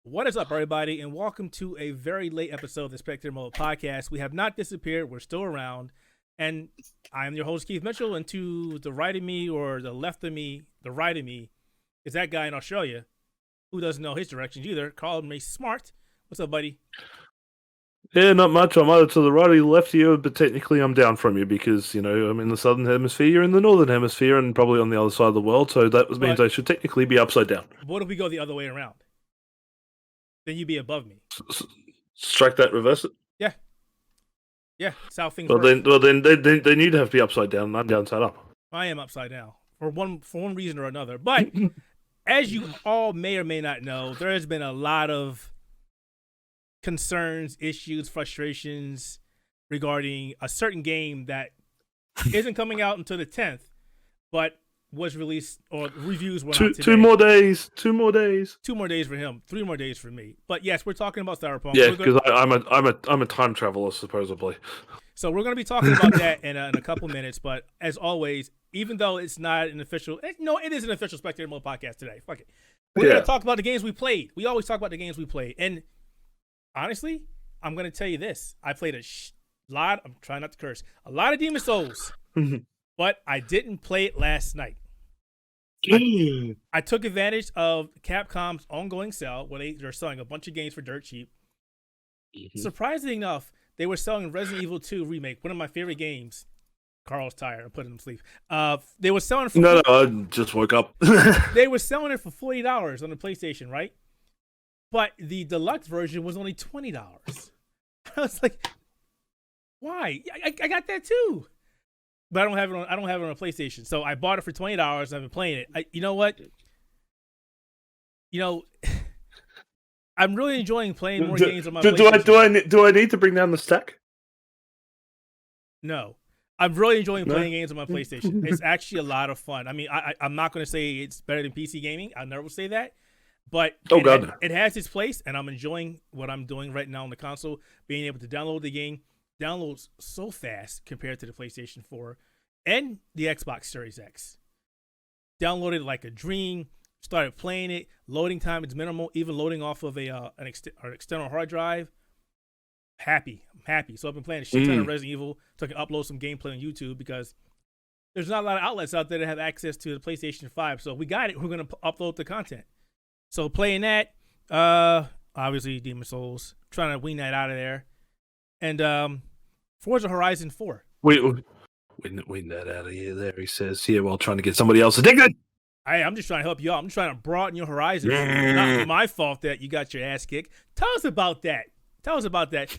What is up, everybody, and welcome to a very late episode of the Spectator Mode Podcast. We have not disappeared. We're still around. And I'm your host, Keith Mitchell. And to the right of me, or the left of me, the right of me, is that guy in Australia who doesn't know his directions either. Karl Mace Smart. What's up, buddy? Yeah, not much. I'm either to the right or the left of you, but technically I'm down from you because, I'm in the southern hemisphere, you're in the northern hemisphere, and probably on the other side of the world, so that means I should technically be upside down. What if we go the other way around? Then you'd be above me. Strike that, reverse it? Yeah. Yeah, that's how things work. Then you'd have to be upside down, and I'm downside up. I am upside down for one reason or another. But as you all may or may not know, there has been a lot of concerns, issues, frustrations regarding a certain game that isn't coming out until the 10th, but was released, or reviews went out today. 2 more days. 2 more days for him. 3 more days for me. But yes, we're talking about Cyberpunk. Yeah, because I'm a time traveler, supposedly. So we're going to be talking about that in a couple minutes. But as always, even though it's not an official, no, it is an official Spectator Mode podcast today. Fuck it. We're going to talk about the games we played. We always talk about the games we played. And honestly, I'm going to tell you this. I played a lot. I'm trying not to curse. A lot of Demon Souls. But I didn't play it last night. I took advantage of Capcom's ongoing sale where they're selling a bunch of games for dirt cheap. Surprisingly enough, they were selling Resident Evil 2 Remake, one of my favorite games. Carl's tired. I'm putting him to sleep. They were selling it for No, I just woke up. They were selling it for $40 on the PlayStation, right? But the deluxe version was only $20. I was like, why? I got that too. But I don't have it on a PlayStation. So I bought it for $20. I've been playing it. You know what? I'm really enjoying playing more games on my PlayStation. Do I need to bring down the stack? No. I'm really enjoying playing games on my PlayStation. It's actually a lot of fun. I mean, I'm not going to say it's better than PC gaming. I'll never say that. But it has its place, and I'm enjoying what I'm doing right now on the console, being able to download the game. Downloads so fast compared to the PlayStation 4 and the Xbox Series X. Downloaded like a dream. Started playing it. Loading time is minimal. Even loading off of an external hard drive. I'm happy. So I've been playing a shit ton of Resident Evil so I can upload some gameplay on YouTube because there's not a lot of outlets out there that have access to the PlayStation 5. So we got it. We're going to upload the content. So playing that, obviously Demon Souls. Trying to wean that out of there. And Forza Horizon 4. Wean that out of here. There he says here while trying to get somebody else addicted. I'm just trying to help you out. I'm just trying to broaden your horizons. It's not my fault that you got your ass kicked. Tell us about that.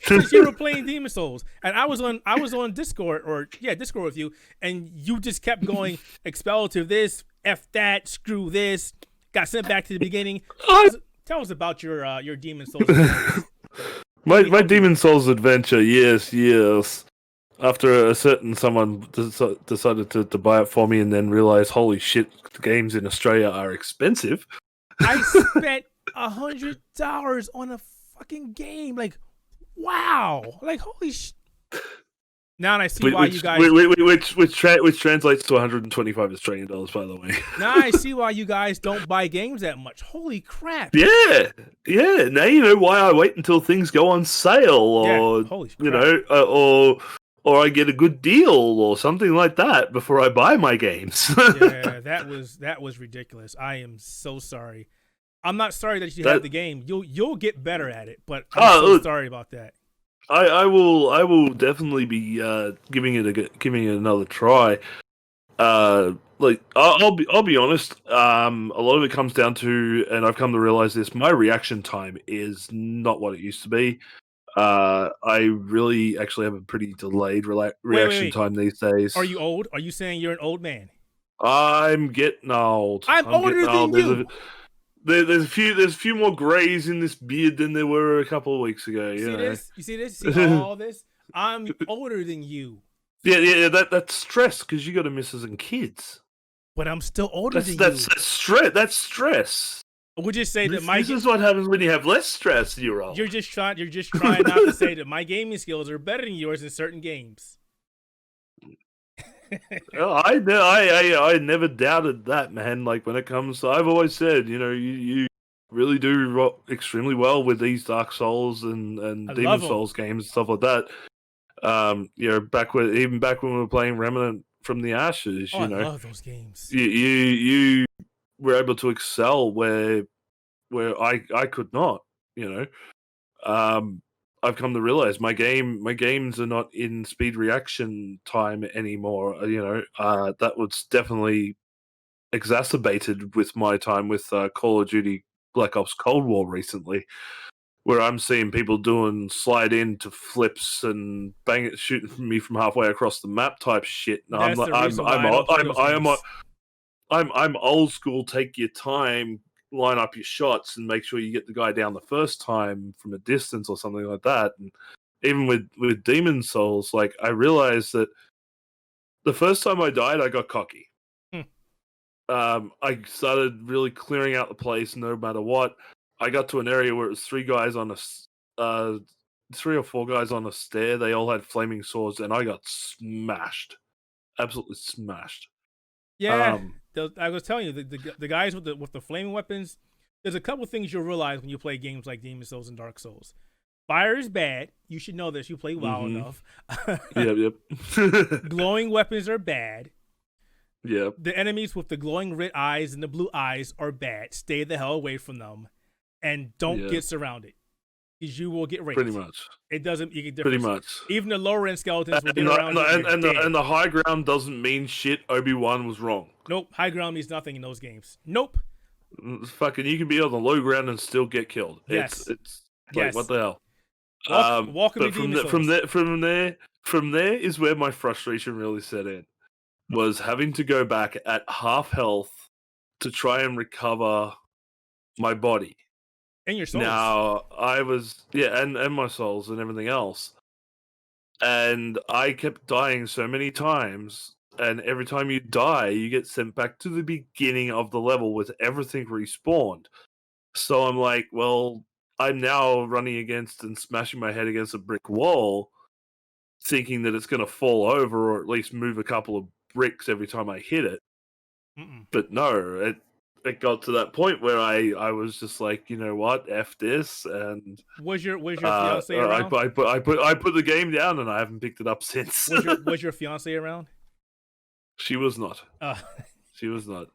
Since you were playing Demon Souls, and I was on Discord Discord with you, and you just kept going expletive this, F that, screw this. Got sent back to the beginning. Tell us about your Demon Souls. My Demon Souls adventure, yes. After a certain someone decided to buy it for me and then realized, holy shit, the games in Australia are expensive. I spent $100 on a fucking game. Like, wow. Like, holy shit. Now I see why you guys... Which translates to 125 Australian dollars, by the way. Now I see why you guys don't buy games that much. Holy crap. Yeah. Now you know why I wait until things go on sale, or, holy crap. Or I get a good deal or something like that before I buy my games. Yeah, that was ridiculous. I am so sorry. I'm not sorry that you have the game. You'll get better at it, but I'm so sorry about that. I will definitely be giving it another try. I'll be honest. A lot of it comes down to, and I've come to realize this: my reaction time is not what it used to be. I really actually have a pretty delayed reaction time these days. Are you old? Are you saying you're an old man? I'm getting old. I'm older than you. There's a few more grays in this beard than there were a couple of weeks ago. You see this? You see all this? I'm older than you. Yeah. That's stress because you got misses and kids. But I'm still older than you. That's stress. That's stress. Would you say that this is what happens when you have less stress? You're old. You're just trying not to say that my gaming skills are better than yours in certain games. I never doubted that, man. Like when it comes to, I've always said, you really do extremely well with these Dark Souls and Demon Souls games and stuff like that. Back when we were playing Remnant from the Ashes, I love those games. You were able to excel where I could not. I've come to realize my games are not in speed reaction time anymore. That was definitely exacerbated with my time with Call of Duty Black Ops Cold War recently, where I'm seeing people doing slide into flips and bang it, shooting me from halfway across the map type shit. And I'm old school. Take your time, line up your shots, and make sure you get the guy down the first time from a distance or something like that. And even with Demon Souls, like I realized that the first time I died, I got cocky. I started really clearing out the place no matter what. I got to an area where it was three or four guys on a stair. They all had flaming swords, and I got smashed, absolutely smashed. Yeah, I was telling you the guys with the flaming weapons. There's a couple things you'll realize when you play games like Demon Souls and Dark Souls. Fire is bad. You should know this. You play WoW enough. Yep. Glowing weapons are bad. Yep. The enemies with the glowing red eyes and the blue eyes are bad. Stay the hell away from them, and don't get surrounded, because you will get raped. Pretty much. It doesn't make a difference. Pretty much. Even the lower end skeletons will get around. And the high ground doesn't mean shit. Obi-Wan was wrong. Nope. High ground means nothing in those games. Nope. Fucking, you can be on the low ground and still get killed. Yes. It's like, what the hell? Welcome to Demon Souls. From there is where my frustration really set in. Was having to go back at half health to try and recover my body. And your souls. Now, I was... Yeah, and my souls and everything else. And I kept dying so many times, and every time you die, you get sent back to the beginning of the level with everything respawned. So I'm like, well, I'm now running against and smashing my head against a brick wall, thinking that it's going to fall over or at least move a couple of bricks every time I hit it. But no, it got to that point where I was just like, you know what, F this. And was your fiance around? I put the game down and I haven't picked it up since. Was your fiance around? She was not. She was not.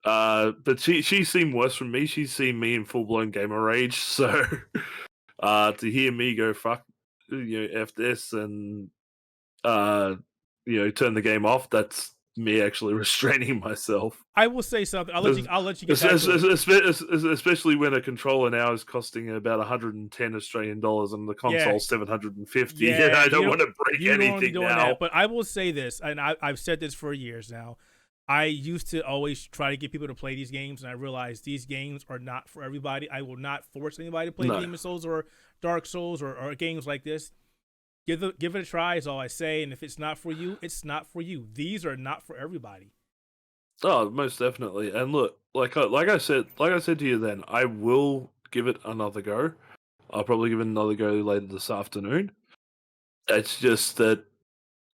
But she seemed worse from me. She's seen me in full blown gamer rage. So to hear me go fuck, F this and turn the game off, that's me actually restraining myself. I will say something. I'll let you get back to it. Especially when a controller now is costing about 110 Australian dollars and the console 750. Yeah, I don't want to break anything now. That, but I will say this, and I've said this for years now. I used to always try to get people to play these games, and I realized these games are not for everybody. I will not force anybody to play Demon Souls or Dark Souls or games like this. Give it a try is all I say, and if it's not for you, it's not for you. These are not for everybody. Oh, most definitely. And look, like I said to you then, I will give it another go. I'll probably give it another go later this afternoon. It's just that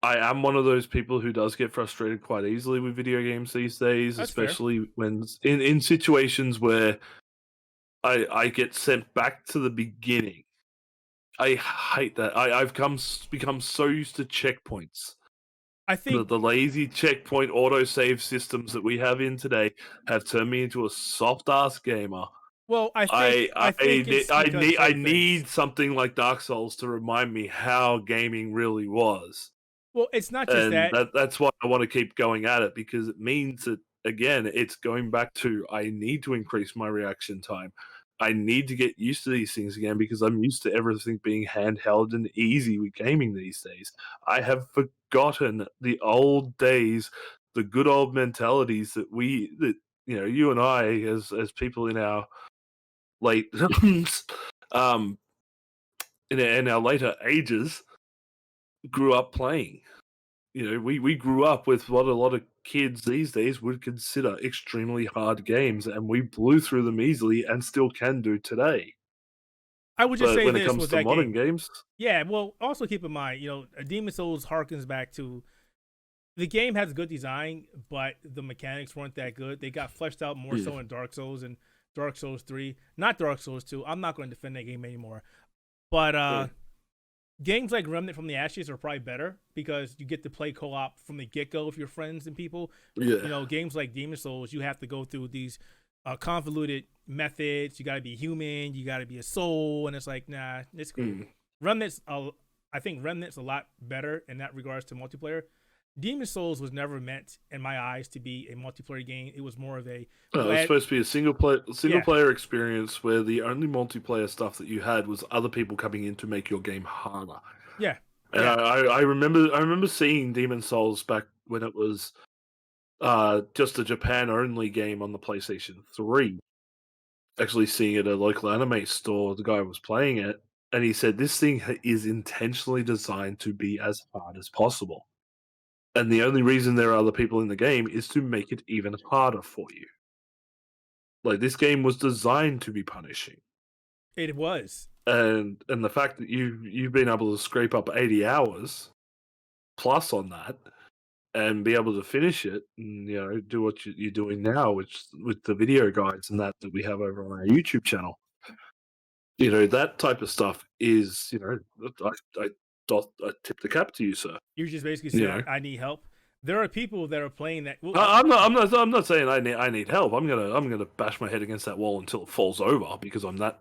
I am one of those people who does get frustrated quite easily with video games these days, That's especially when in situations where I get sent back to the beginning. I hate that. I've become so used to checkpoints. I think the lazy checkpoint autosave systems that we have in today have turned me into a soft ass gamer. Well, I need something like Dark Souls to remind me how gaming really was. Well, it's not just that's why I want to keep going at it, because it means that, again, it's going back to I need to increase my reaction time. I need to get used to these things again, because I'm used to everything being handheld and easy with gaming these days. I have forgotten the old days, the good old mentalities that you and I, as people in our late in our later ages, grew up playing. We grew up with what a lot of kids these days would consider extremely hard games, and we blew through them easily and still can do today. I would just say when this it comes with to that modern game. games. Yeah, well, also keep in mind, Demon Souls harkens back to the game has good design, but the mechanics weren't that good. They got fleshed out more so in Dark Souls, and Dark Souls 3, not Dark Souls 2. I'm not going to defend that game anymore. But games like Remnant from the Ashes are probably better because you get to play co-op from the get-go with your friends and people. Yeah. You know, games like Demon Souls, you have to go through these convoluted methods. You got to be human. You got to be a soul, and it's like, nah, it's cool. I think Remnant's a lot better in that regards to multiplayer. Demon Souls was never meant, in my eyes, to be a multiplayer game. It was more of a. It was supposed to be a single player experience where the only multiplayer stuff that you had was other people coming in to make your game harder. Yeah. And I remember seeing Demon Souls back when it was just a Japan only game on the PlayStation 3. Actually seeing it at a local anime store, the guy was playing it, and he said this thing is intentionally designed to be as hard as possible. And the only reason there are other people in the game is to make it even harder for you. Like, this game was designed to be punishing. It was. And the fact that you've been able to scrape up 80 hours plus on that and be able to finish it and, you know, do what you're doing now, which with the video guides and that we have over on our YouTube channel. You know, that type of stuff is, you know, I tip the cap to you, sir. You're just basically saying, I need help. There are people that are playing that. Well, I'm not saying I need help. I'm gonna bash my head against that wall until it falls over because I'm that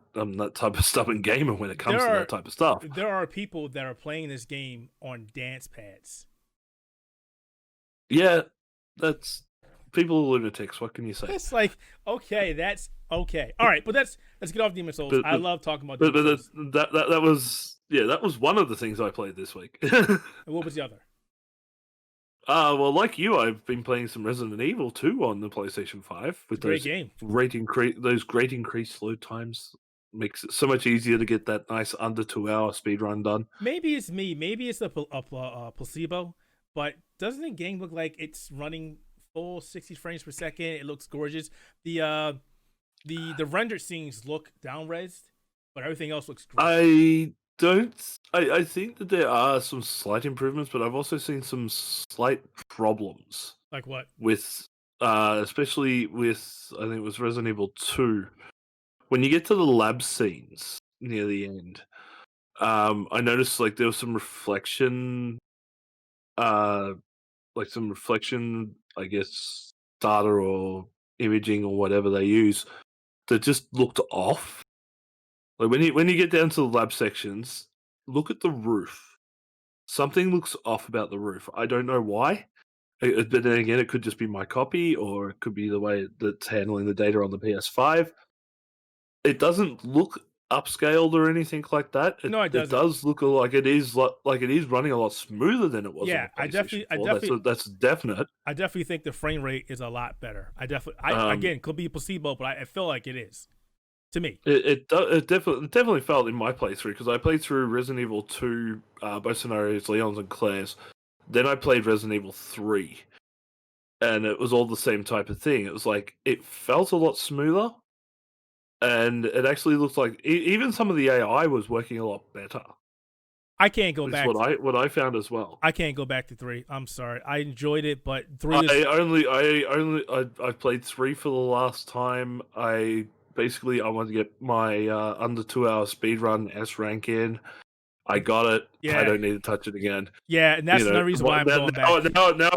type of stubborn gamer when it comes to that type of stuff. There are people that are playing this game on dance pads. Yeah, that's people are lunatics. What can you say? It's like, okay, that's okay. All right, but let's get off Demon Souls. I love talking about Demon Souls. That was one of the things I played this week. And what was the other? Well, like you, I've been playing some Resident Evil 2 on the PlayStation 5 with those great increased load times. Makes it so much easier to get that nice under 2-hour speed run done. Maybe it's me. Maybe it's a placebo. But doesn't the game look like it's running full 60 frames per second? It looks gorgeous. The rendered scenes look down-resed, but everything else looks great. I think that there are some slight improvements, but I've also seen some slight problems. Like what? With especially with, I think it was Resident Evil 2. When you get to the lab scenes near the end, I noticed like there was some reflection, I guess, data or imaging or whatever they use that just looked off. Like when you get down to the lab sections, look at the roof. Something looks off about the roof. I don't know why. But then again, it could just be my copy, or it could be the way that's handling the data on the PS5. It doesn't look upscaled or anything like that. No, it doesn't. It does look like it is running a lot smoother than it was. Yeah, on the PlayStation 4. That's definite. I definitely think the frame rate is a lot better. Again, could be a placebo, but I feel like it is. To me, it definitely felt in my playthrough because I played through Resident Evil 2, both scenarios, Leon's and Claire's. Then I played Resident Evil 3, and it was all the same type of thing. It was like it felt a lot smoother, and it actually looked like even some of the AI was working a lot better. I can't go back. What I found as well. I can't go back to 3. I'm sorry. I enjoyed it, but 3. I played 3 for the last time. I wanted to get my under 2-hour speed run S rank in. I got it. Yeah. I don't need to touch it again. Yeah, and that's another reason why I'm going back. Now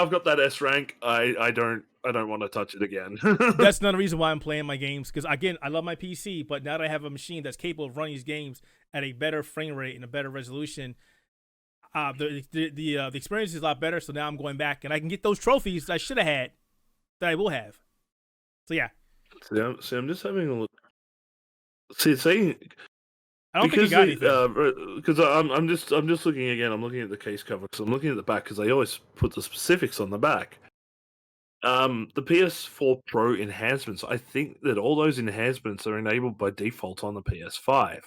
I've got that S rank. I don't want to touch it again. That's another reason why I'm playing my games, because again, I love my PC, but now that I have a machine that's capable of running these games at a better frame rate and a better resolution, the experience is a lot better. So now I'm going back and I can get those trophies that I should have had, that I will have. So yeah. See, I'm just having a look. Saying. I don't think you got anything. Because I'm just looking again. I'm looking at the case cover because I'm looking at the back because they always put the specifics on the back. The PS4 Pro enhancements. I think that all those enhancements are enabled by default on the PS5.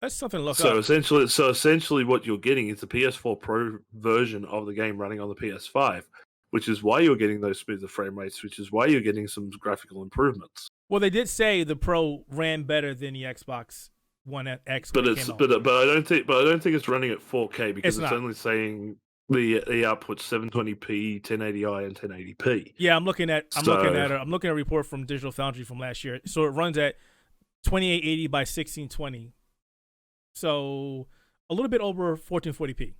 That's something to look up. So essentially, what you're getting is the PS4 Pro version of the game running on the PS5, which is why you're getting those smoother frame rates, which is why you're getting some graphical improvements. Well, they did say the Pro ran better than the Xbox One X, but I don't think it's running at 4K because it's only saying the output 720p, 1080i, and 1080p. Yeah, I'm looking at a report from Digital Foundry from last year. So it runs at 2880 by 1620. So a little bit over 1440p.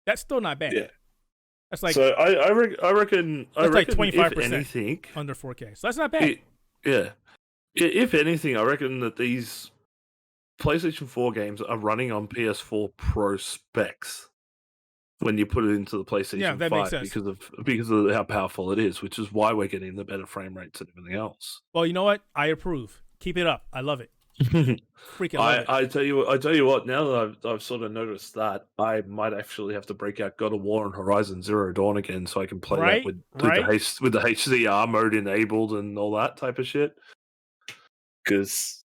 That's still not bad. Yeah. That's like so I reckon like 25% if anything under 4K. So that's not bad. If anything, I reckon that these PlayStation 4 games are running on PS4 Pro specs when you put it into the PlayStation 5 makes sense. because of how powerful it is, which is why we're getting the better frame rates and everything else. Well, you know what? I approve. Keep it up. I love it. Freaking love it. I tell you what. Now that I've sort of noticed that, I might actually have to break out God of War and Horizon Zero Dawn again, so I can play that with the HDR mode enabled and all that type of shit. Because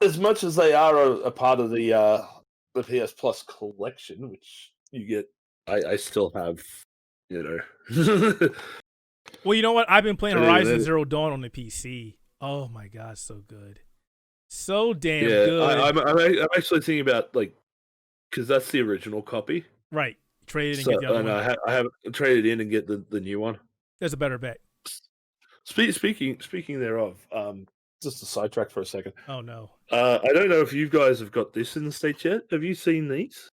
as much as they are a part of the PS Plus collection, which you get, I still have, Well, you know what? I've been playing Horizon Zero Dawn on the PC. Oh my god, so good. So damn good. I'm actually thinking about, because that's the original copy. Right. Trade it and get the other one. I have traded in and get the new one. That's a better bet. Speaking thereof, just to sidetrack for a second. Oh no. I don't know if you guys have got this in the States yet. Have you seen these?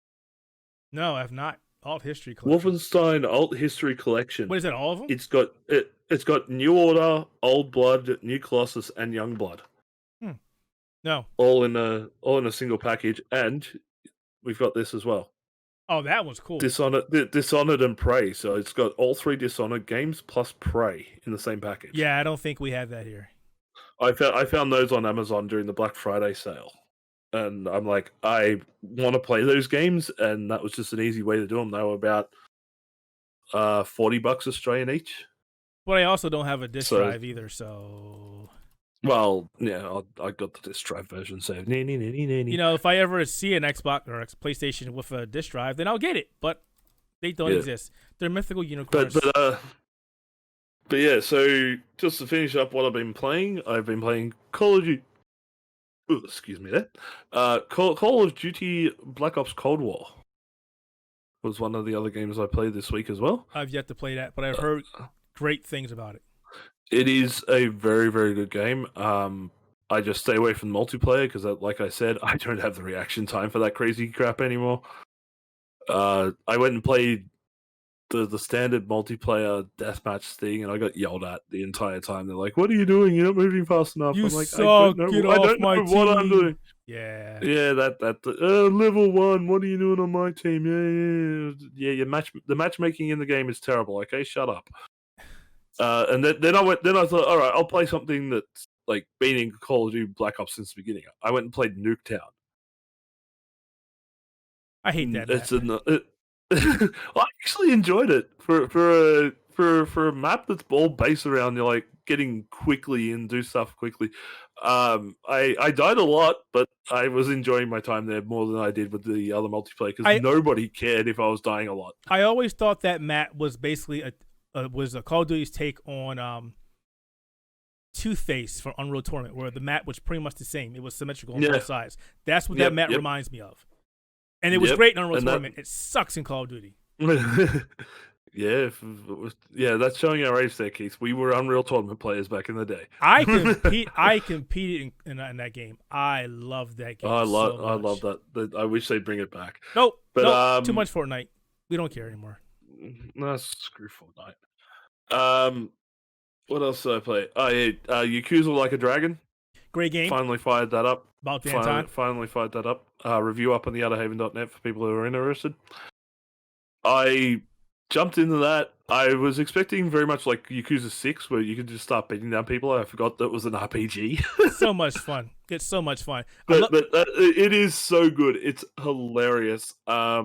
No, I have not. Alt History Collection. Wolfenstein Alt History Collection. What is that? All of them? It's got New Order, Old Blood, New Colossus, and Young Blood. No. All in a single package, and we've got this as well. Oh, that one's cool. Dishonored and Prey. So it's got all 3 Dishonored games plus Prey in the same package. Yeah, I don't think we have that here. I found those on Amazon during the Black Friday sale, and I'm like, I want to play those games, and that was just an easy way to do them. They were about $40 Australian each. But I also don't have a disc drive either, so. Well, yeah, I got the disc drive version, so if I ever see an Xbox or a PlayStation with a disc drive, then I'll get it. But they don't exist. They're mythical unicorns. But yeah, so just to finish up what I've been playing Call of Duty. Ooh, excuse me there. Call of Duty Black Ops Cold War was one of the other games I played this week as well. I've yet to play that, but I've heard great things about it. It is a very, very good game. I just stay away from multiplayer because, like I said, I don't have the reaction time for that crazy crap anymore. I went and played the standard multiplayer deathmatch thing, and I got yelled at the entire time. They're like, "What are you doing? You're not moving fast enough." I'm like, suck. I don't know what I'm doing. Yeah. Yeah, level 1. What are you doing on my team? Yeah. The matchmaking in the game is terrible. Okay, shut up. And then I thought, all right, I'll play something that's like been in Call of Duty Black Ops since the beginning. I went and played Nuketown. I hate that. I actually enjoyed it for a map that's all based around getting quickly and do stuff quickly. I died a lot, but I was enjoying my time there more than I did with the other multiplayer because nobody cared if I was dying a lot. I always thought that map was basically was a Call of Duty's take on Two-Face from Unreal Tournament, where the map was pretty much the same. It was symmetrical on both sides. That's what that map reminds me of. And it was great in Unreal Tournament. It sucks in Call of Duty. Yeah, that's showing our age there, Keith. We were Unreal Tournament players back in the day. I competed in that game. I love that game. I love that. I wish they'd bring it back. Nope. Too much Fortnite. We don't care anymore. No, screw Fortnite. What else did I play? Yakuza Like a Dragon. Great game. Finally fired that up. About damn time. Finally fired that up. Review up on the Outerhaven.net for people who are interested. I jumped into that. I was expecting very much like Yakuza 6, where you could just start beating down people. I forgot that was an RPG. So much fun. It's so much fun. But it is so good. It's hilarious. I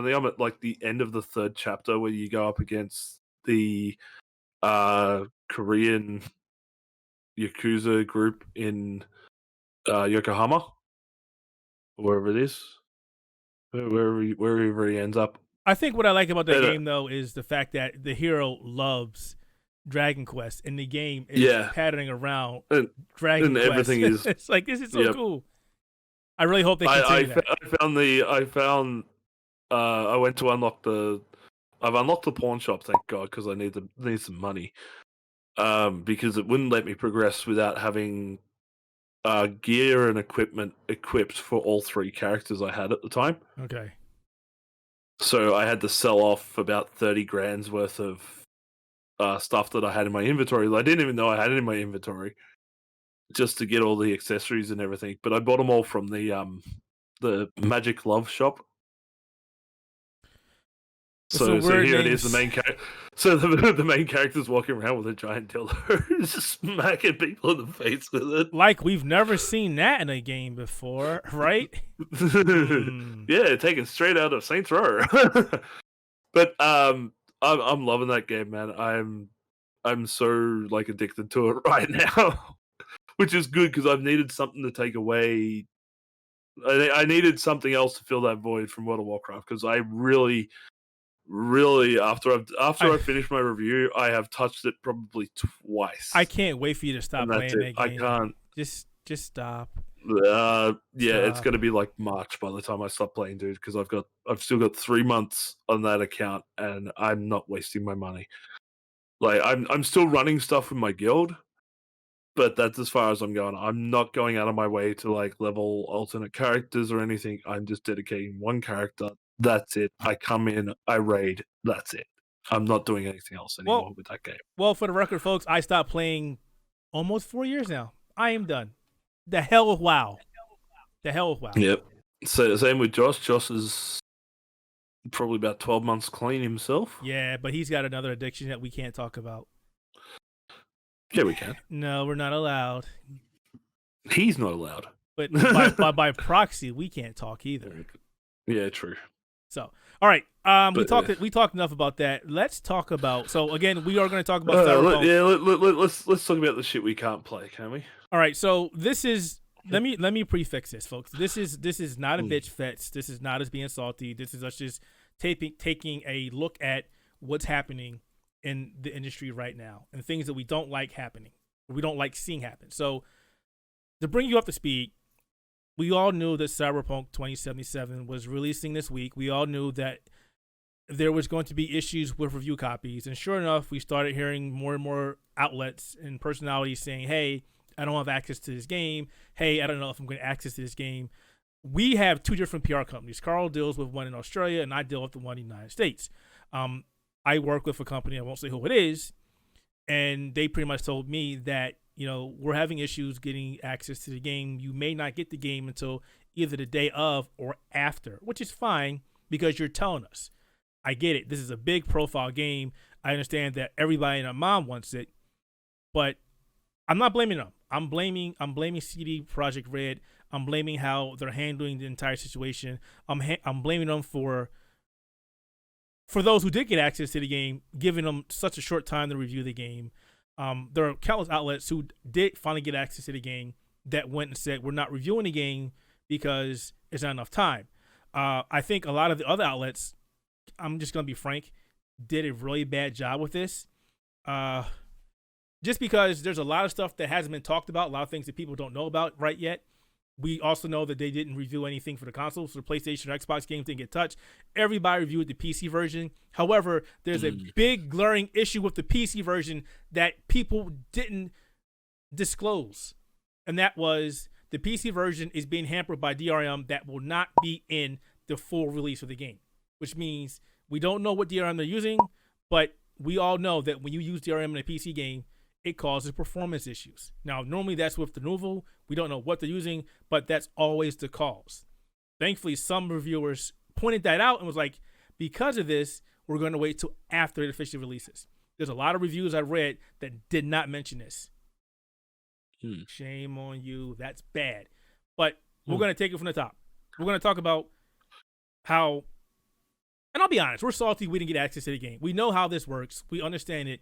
think I'm at like the end of the 3rd chapter where you go up against the Korean Yakuza group in Yokohama, wherever it is, wherever he ends up. I think what I like about that game, though, is the fact that the hero loves Dragon Quest, and the game is patterning around Dragon Quest. Everything is. It's like, this is so cool. I really hope they continue that. I I went to unlock I've unlocked the pawn shop, thank God, because I need some money. Because it wouldn't let me progress without having gear and equipment equipped for all 3 characters I had at the time. Okay. So I had to sell off about 30 grand's worth of stuff that I had in my inventory. I didn't even know I had it in my inventory, just to get all the accessories and everything. But I bought them all from the Magic Love shop. So here it is, the main character. So the main character's walking around with a giant dildo, just smacking people in the face with it. Like we've never seen that in a game before, right? Yeah, taken straight out of Saints Row. But I'm loving that game, man. I'm so like addicted to it right now, which is good because I've needed something to take away. I needed something else to fill that void from World of Warcraft because I really after I finished my review, I have touched it probably twice. I can't wait for you to stop playing that game. I can't. Just stop. Yeah, it's going to be like March by the time I stop playing, dude. Because I've still got 3 months on that account, and I'm not wasting my money. Like I'm still running stuff with my guild, but that's as far as I'm going. I'm not going out of my way to like level alternate characters or anything. I'm just dedicating one character. That's it. I come in, I raid. That's it. I'm not doing anything else anymore with that game. Well, for the record, folks, I stopped playing almost 4 years now. I am done. The hell with WoW. Yep. So same with Josh. Josh is probably about 12 months clean himself. Yeah, but he's got another addiction that we can't talk about. Yeah, we can. No, we're not allowed. He's not allowed. But by proxy, we can't talk either. Yeah, true. So, all right. We talked enough about that. Let's talk about. So again, we are going to talk about. Let's talk about the shit we can't play, can we? All right. So this is. Let me prefix this, folks. This is not a bitch fest. This is not us being salty. This is us just taking a look at what's happening in the industry right now and things that we don't like happening. We don't like seeing happen. So to bring you up to speed. We all knew that Cyberpunk 2077 was releasing this week. We all knew that there was going to be issues with review copies. And sure enough, we started hearing more and more outlets and personalities saying, hey, I don't have access to this game. Hey, I don't know if I'm going to access this game. We have 2 different PR companies. Karl deals with one in Australia, and I deal with the one in the United States. I work with a company, I won't say who it is, and they pretty much told me that we're having issues getting access to the game. You may not get the game until either the day of or after, which is fine because you're telling us. I get it. This is a big profile game. I understand that everybody and their mom wants it, but I'm not blaming them. I'm blaming CD Projekt Red. I'm blaming how they're handling the entire situation. I'm blaming them for those who did get access to the game, giving them such a short time to review the game. There are countless outlets who did finally get access to the game that went and said, we're not reviewing the game because there's not enough time. I think a lot of the other outlets, I'm just going to be frank, did a really bad job with this. Just because there's a lot of stuff that hasn't been talked about, a lot of things that people don't know about right yet. We also know that they didn't review anything for the consoles, so the PlayStation or Xbox games didn't get touched. Everybody reviewed the PC version. However, there's a big glaring issue with the PC version that people didn't disclose. And that was the PC version is being hampered by DRM that will not be in the full release of the game. Which means we don't know what DRM they're using, but we all know that when you use DRM in a PC game, it causes performance issues. Now, normally that's with the Nouveau. We don't know what they're using, but that's always the cause. Thankfully, some reviewers pointed that out and was like, because of this, we're going to wait till after it officially releases. There's a lot of reviews I read that did not mention this. Shame on you. That's bad. But we're going to take it from the top. We're going to talk about how, and I'll be honest, we're salty we didn't get access to the game. We know how this works. We understand it.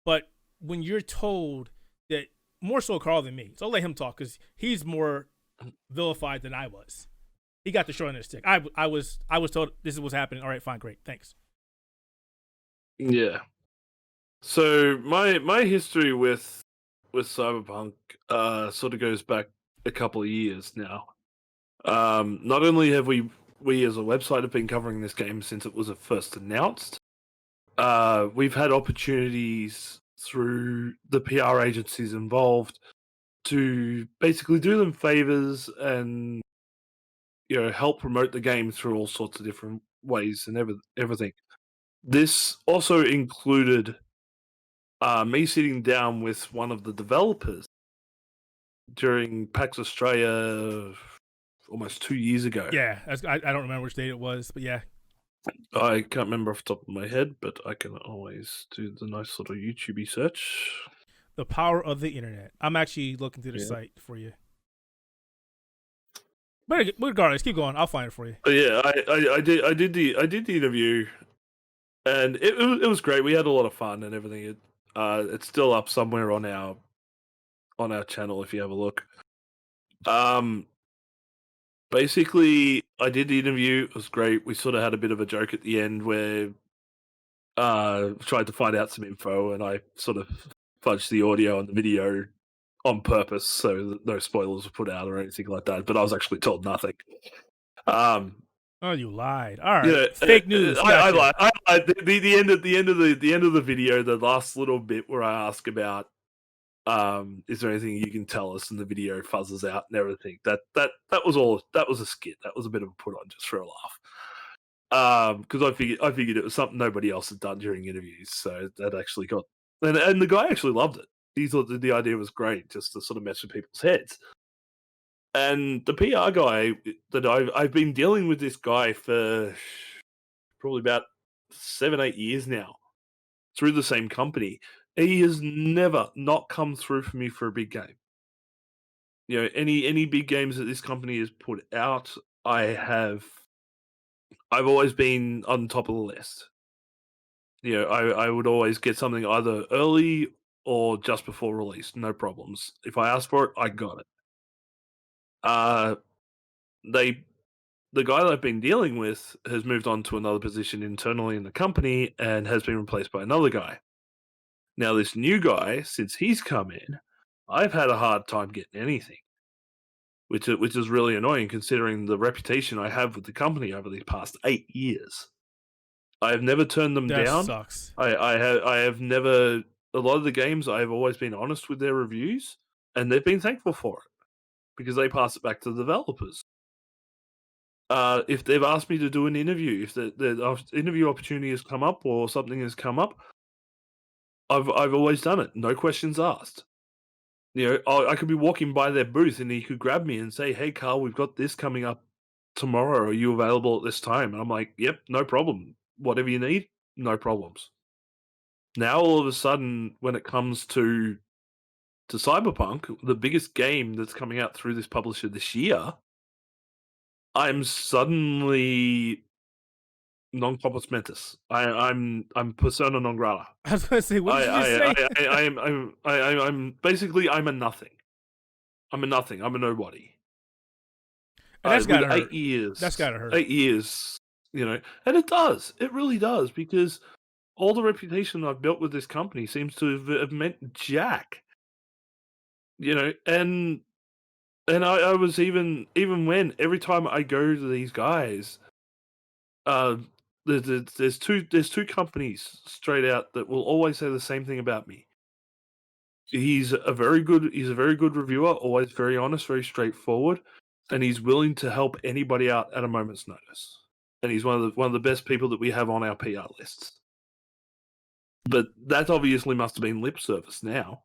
But when you're told that, more so Karl than me, so I'll let him talk because he's more vilified than I was. He got the short end of the stick. I was told this is what's happening. All right, fine, great, thanks. Yeah. So my history with Cyberpunk sort of goes back a couple of years now. Not only have we we as a website have been covering this game since it was first announced. We've had opportunities through the PR agencies involved to basically do them favors and help promote the game through all sorts of different ways and everything. This also included me sitting down with one of the developers during PAX Australia almost 2 years ago. Yeah, I don't remember which date it was, but yeah. I can't remember off the top of my head, but I can always do the nice little YouTube search. The power of the internet. I'm actually looking through the site for you. But regardless, keep going. I'll find it for you. Yeah, I did the interview, and it was great. We had a lot of fun and everything. It's still up somewhere on our channel if you have a look. Basically, I did the interview. It was great. We sort of had a bit of a joke at the end where tried to find out some info, and I sort of fudged the audio and the video on purpose so that no spoilers were put out or anything like that. But I was actually told nothing. Oh, you lied! All right, fake news. I lied. The end of the video, the last little bit where I ask about, is there anything you can tell us? And the video fuzzes out and everything. That was all. That was a skit. That was a bit of a put on just for a laugh. Because I figured it was something nobody else had done during interviews, so that actually got and the guy actually loved it. He thought that the idea was great, just to sort of mess with people's heads. And the PR guy that I've been dealing with this guy for probably about 7-8 years now, through the same company. He has never not come through for me for a big game. Any big games that this company has put out, I've always been on top of the list. I would always get something either early or just before release, no problems. If I asked for it, I got it. The guy that I've been dealing with has moved on to another position internally in the company and has been replaced by another guy. Now, this new guy, since he's come in, I've had a hard time getting anything, which is really annoying considering the reputation I have with the company over these past 8 years. I have never turned them down. Sucks. I have never. A lot of the games, I have always been honest with their reviews, and they've been thankful for it because they pass it back to the developers. If they've asked me to do an interview, if the interview opportunity has come up or something has come up, I've always done it. No questions asked. I could be walking by their booth and he could grab me and say, "Hey, Karl, we've got this coming up tomorrow. Are you available at this time?" And I'm like, "Yep, no problem. Whatever you need, no problems." Now, all of a sudden, when it comes to Cyberpunk, the biggest game that's coming out through this publisher this year, I'm suddenly non compos mentis. I'm persona non grata. I was going to say, what did you just say? I'm basically I'm a nothing. I'm a nothing. I'm a nobody. And that's gotta hurt. 8 years. That's gotta hurt. 8 years, and it does. It really does, because all the reputation I've built with this company seems to have meant jack. And I was even when every time I go to these guys, there's two companies straight out that will always say the same thing about me. He's a very good reviewer, always very honest, very straightforward, and he's willing to help anybody out at a moment's notice. And he's one of the best people that we have on our PR lists. But that obviously must have been lip service now.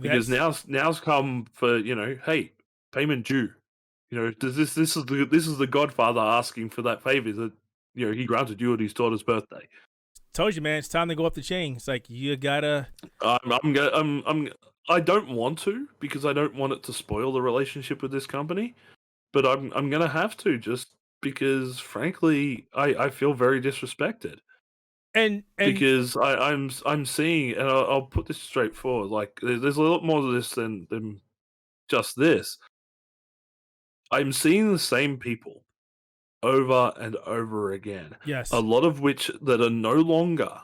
Because now's come for, hey, payment due. This is the Godfather asking for that favor that he granted you at his daughter's birthday. Told you, man, it's time to go up the chain. It's like you gotta. I don't want to, because I don't want it to spoil the relationship with this company, but I'm gonna have to, just because, frankly, I feel very disrespected. And because I'm seeing, and I'll put this straight forward, like there's a lot more to this than just this. I'm seeing the same people over and over again. Yes. A lot of which that are no longer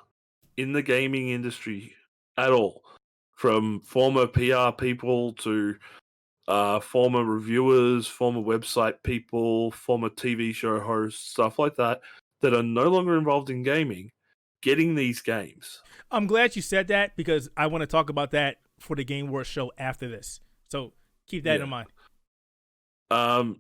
in the gaming industry at all. From former PR people to former reviewers, former website people, former TV show hosts, stuff like that are no longer involved in gaming, getting these games. I'm glad you said that because I want to talk about that for the Game Wars show after this. So keep that in mind. And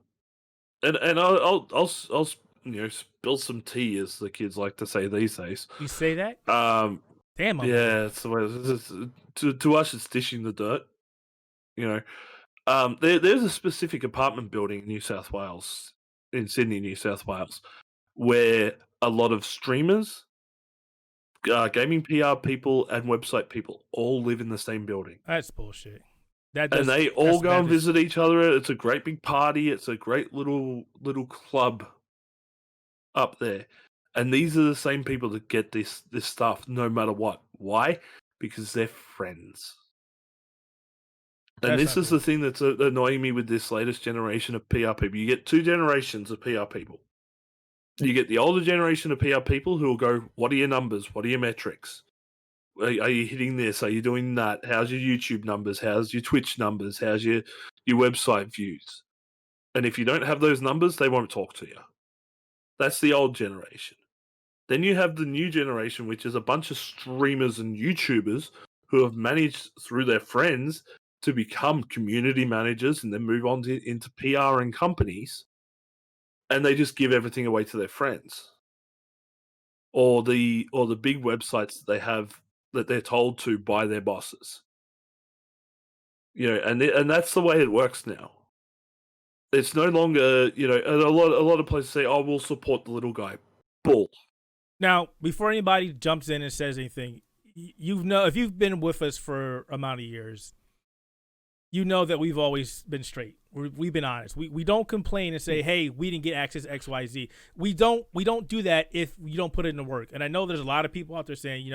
I'll spill some tea, as the kids like to say these days. You say that? Damn. Yeah, it's the way. To us, it's dishing the dirt. There's a specific apartment building in New South Wales, in Sydney, New South Wales, where a lot of streamers, gaming PR people, and website people all live in the same building. That's bullshit. And they all go and visit each other. It's a great big party. It's a great little club up there. And these are the same people that get this stuff no matter what. Why? Because they're friends. And this is the thing that's annoying me with this latest generation of PR people. You get two generations of PR people. You get the older generation of PR people who will go, what are your numbers? What are your metrics? Are you hitting this? Are you doing that? How's your YouTube numbers? How's your Twitch numbers? How's your website views? And if you don't have those numbers, they won't talk to you. That's the old generation. Then you have the new generation, which is a bunch of streamers and YouTubers who have managed through their friends to become community managers and then move on into PR and companies. And they just give everything away to their friends. Or the big websites that they have that they're told to by their bosses. And that's the way it works now. It's no longer, and a lot of places say, "Oh, we'll support the little guy." Bull. Now, before anybody jumps in and says anything, if you've been with us for amount of years, you know that we've always been straight. We've been honest. We don't complain and say, "Hey, we didn't get access to XYZ." We don't do that if you don't put it in the work. And I know there's a lot of people out there saying,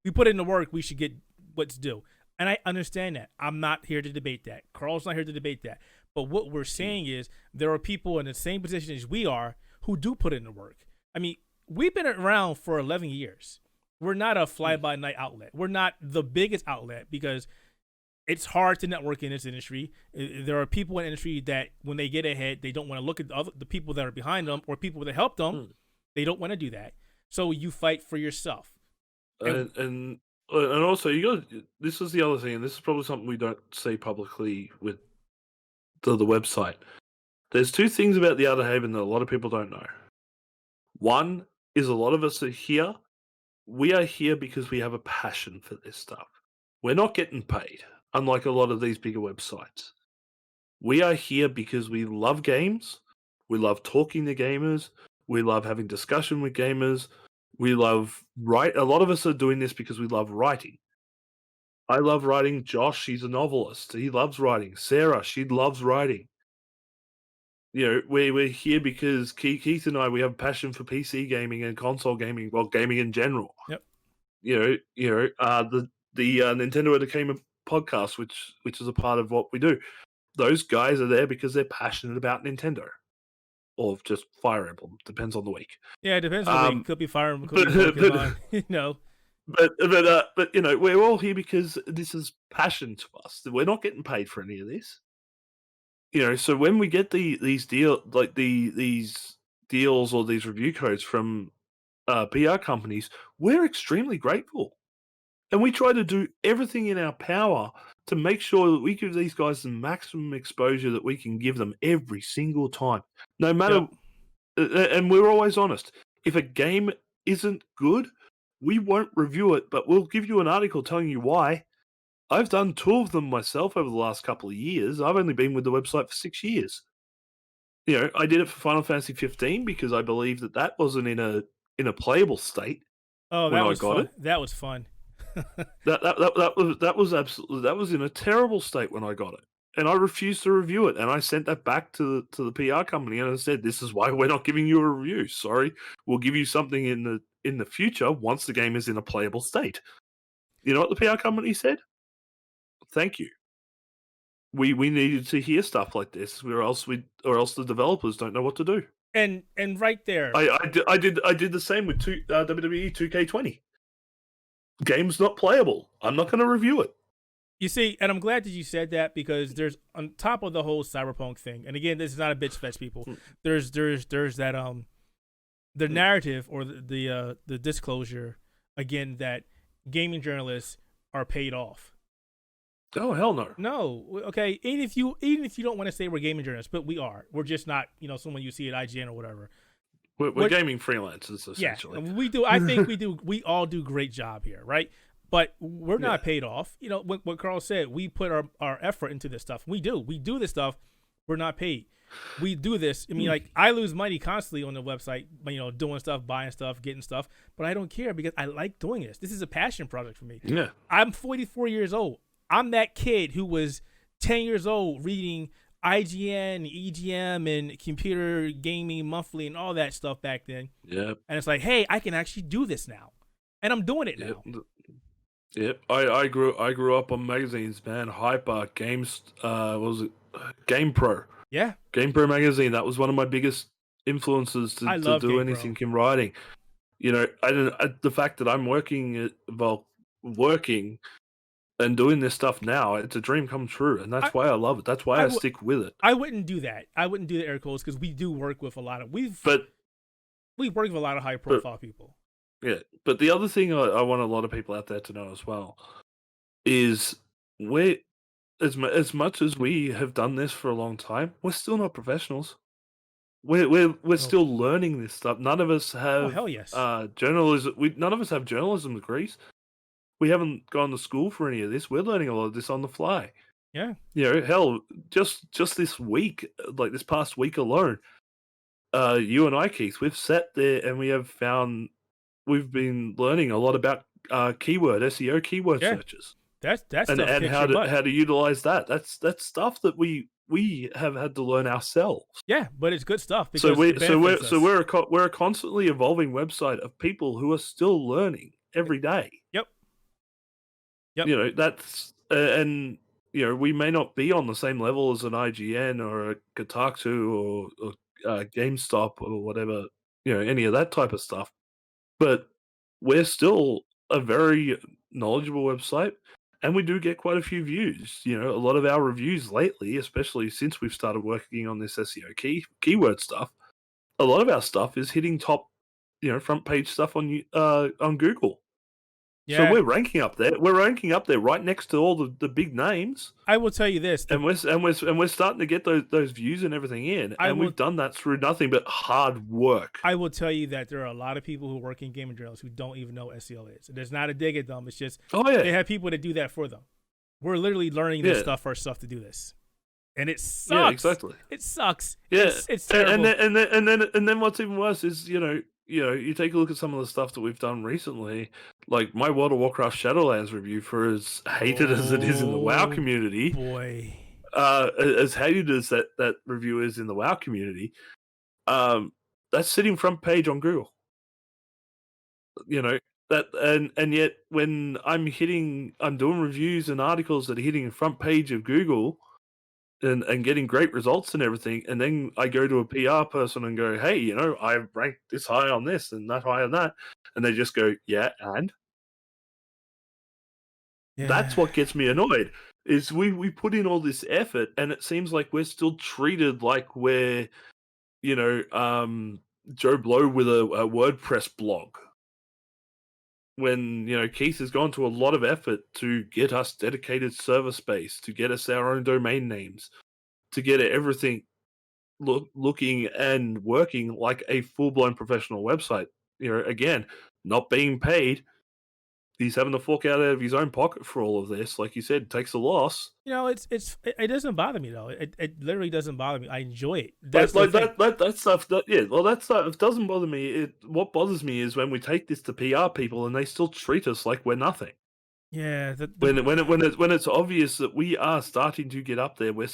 we put it in the work, we should get what's due. And I understand that. I'm not here to debate that. Karl's not here to debate that. But what we're saying is there are people in the same position as we are who do put in the work. I mean, we've been around for 11 years. We're not a fly-by-night outlet. We're not the biggest outlet because it's hard to network in this industry. There are people in the industry that when they get ahead, they don't want to look at the people that are behind them or people that help them. They don't want to do that. So you fight for yourself. And also, this is the other thing, and this is probably something we don't say publicly with the website. There's two things about the Outerhaven that a lot of people don't know. One is a lot of us are here. We are here because we have a passion for this stuff. We're not getting paid, unlike a lot of these bigger websites. We are here because we love games. We love talking to gamers. We love having discussion with gamers. We love write. A lot of us are doing this because we love writing. I love writing. Josh, she's a novelist. He loves writing. Sarah, she loves writing. We're here because Keith and I, we have a passion for PC gaming and console gaming, well, gaming in general. Yep. The Nintendo Entertainment Podcast, which is a part of what we do. Those guys are there because they're passionate about Nintendo. Or just Fire Emblem. Depends on the week. Yeah, it depends on the week. Could be Fire Emblem, could be Pokemon, But we're all here because this is passion to us. We're not getting paid for any of this. So when we get these deals or these review codes from PR companies, we're extremely grateful. And we try to do everything in our power to make sure that we give these guys the maximum exposure that we can give them every single time. No matter, and we're always honest. If a game isn't good, we won't review it, but we'll give you an article telling you why. I've done 2 of them myself over the last couple of years. I've only been with the website for 6 years. I did it for Final Fantasy 15 because I believe that wasn't in a playable state. Oh, that was fun. That was fun. that was in a terrible state when I got it, and I refused to review it, and I sent that back to the PR company, and I said, "This is why we're not giving you a review. Sorry, we'll give you something in the future once the game is in a playable state." You know what the PR company said? Thank you. We needed to hear stuff like this, or else the developers don't know what to do. And right there, I did the same with WWE 2K20. Game's not playable. I'm not going to review it. You see, and I'm glad that you said that, because there's, on top of the whole Cyberpunk thing, and again, this is not a bitch fest, people. There's that the narrative, or the disclosure, again, that gaming journalists are paid off. Oh, hell no. No. Okay. Even if you don't want to say we're gaming journalists, but we are. We're just not, someone you see at IGN or whatever. We're gaming freelancers, essentially. Yeah, we do. I think we all do great job here, right? But we're not paid off. What Karl said, we put our effort into this stuff. We do this stuff. We're not paid. We do this. I mean, like, I lose money constantly on the website, doing stuff, buying stuff, getting stuff, but I don't care, because I like doing this. This is a passion project for me. Yeah. I'm 44 years old. I'm that kid who was 10 years old reading IGN, EGM, and Computer Gaming Monthly and all that stuff back then. Yep. And it's like, hey, I can actually do this now, and I'm doing it now. Yep. I grew up on magazines, man. Hyper, Games, what was it? Game Pro. Yeah. Game Pro magazine. That was one of my biggest influences to do anything in writing. The fact that I'm working and doing this stuff now, it's a dream come true, and that's why I love it. That's why I stick with it. I wouldn't do that. I wouldn't do the air quotes, because we do work with a lot of we work with a lot of high profile people. Yeah, but the other thing I want a lot of people out there to know as well is as much as we have done this for a long time, we're still not professionals. We're still learning this stuff. None of us have hell yes. Journalism. None of us have journalism degrees. We haven't gone to school for any of this. We're learning a lot of this on the fly. Yeah. Hell, just this week, like this past week alone, you and I, Keith, we've sat there and we've been learning a lot about SEO keyword searches. That's and how to utilize that. That's stuff that we have had to learn ourselves. Yeah, but it's good stuff. So we're a constantly evolving website of people who are still learning every day. Yep. That's and we may not be on the same level as an IGN or a Kotaku or GameStop or whatever, any of that type of stuff. But we're still a very knowledgeable website, and we do get quite a few views. A lot of our reviews lately, especially since we've started working on this SEO keyword stuff, a lot of our stuff is hitting top, front page stuff on Google. Yeah. So we're ranking up there. We're ranking up there right next to all the big names. I will tell you this, and we're starting to get those views and everything in. We've done that through nothing but hard work. I will tell you that there are a lot of people who work in gaming journals who don't even know what SEO is. There's not a dig at them. It's just they have people that do that for them. We're literally learning this stuff ourselves to do this, and it sucks. Yeah, exactly. It sucks. Yeah, it's terrible. And then what's even worse is you take a look at some of the stuff that we've done recently, like my World of Warcraft Shadowlands review, for as hated as it is in the WoW community. Boy. As hated as that review is in the WoW community, that's sitting front page on Google. That and yet when I'm doing reviews and articles that are hitting the front page of Google and getting great results and everything, and then I go to a PR person and go, hey, I've ranked this high on this and that high on that, and they just go, yeah. That's what gets me annoyed, is we put in all this effort, and it seems like we're still treated like we're, Joe Blow with a WordPress blog. When, Keith has gone to a lot of effort to get us dedicated server space, to get us our own domain names, to get everything looking and working like a full-blown professional website. Again, not being paid. He's having to fork out of his own pocket for all of this. Like you said, takes a loss. It doesn't bother me though. It literally doesn't bother me. I enjoy it. That stuff. That stuff doesn't bother me. What bothers me is when we take this to PR people and they still treat us like we're nothing. Yeah. When it's obvious that we are starting to get up there, we're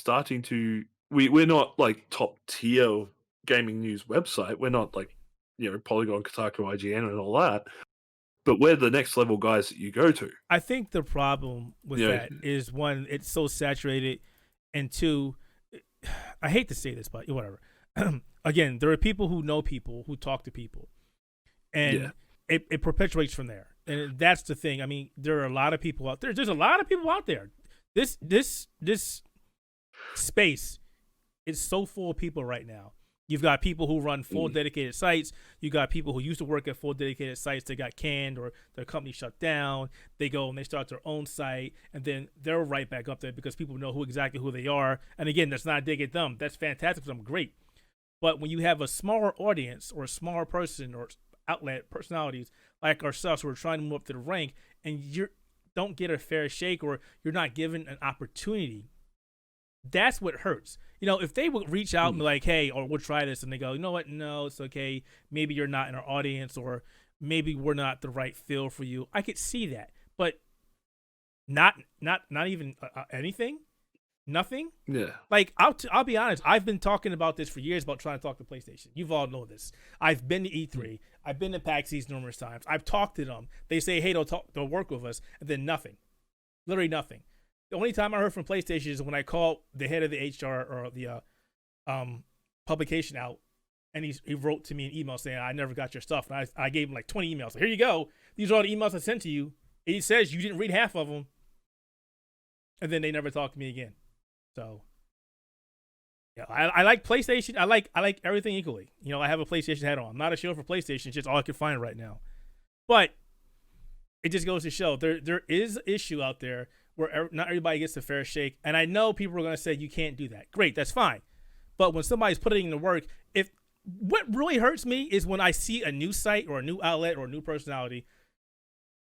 not like top tier gaming news website. We're not like Polygon, Kotaku, IGN, and all that. But we're the next level guys that you go to. I think the problem with that is, one, it's so saturated, and two, I hate to say this, but whatever. Again, there are people who know people who talk to people, and it perpetuates from there. And that's the thing. I mean, there are a lot of people out there. There's a lot of people out there. This space is so full of people right now. You've got people who run full dedicated sites. You got people who used to work at full dedicated sites that got canned or their company shut down. They go and they start their own site, and then they're right back up there because people know exactly who they are. And again, that's not a dig at them. That's fantastic for them. Great. But when you have a smaller audience or a smaller person or outlet personalities like ourselves who are trying to move up to the rank, and you don't get a fair shake or you're not given an opportunity, that's what hurts. If they would reach out and be like, hey, or we'll try this, and they go, you know what, no, it's okay, maybe you're not in our audience, or maybe we're not the right feel for you, I could see that. But not even anything, nothing. Yeah. Like, I'll be honest, I've been talking about this for years, about trying to talk to PlayStation. You've all know this. I've been to E3, I've been to PAX East numerous times, I've talked to them. They say, hey, they'll work with us, and then nothing, literally nothing. The only time I heard from PlayStation is when I called the head of the HR or the publication out, and he wrote to me an email saying, I never got your stuff. And I gave him like 20 emails. Here you go. These are all the emails I sent to you. He says you didn't read half of them. And then they never talked to me again. So, yeah, I like PlayStation. I like everything equally. I have a PlayStation hat on. I'm not a shield for PlayStation. It's just all I can find right now. But it just goes to show there is an issue out there where not everybody gets a fair shake. And I know people are going to say you can't do that. Great, that's fine. But when somebody's putting in the work, what really hurts me is when I see a new site or a new outlet or a new personality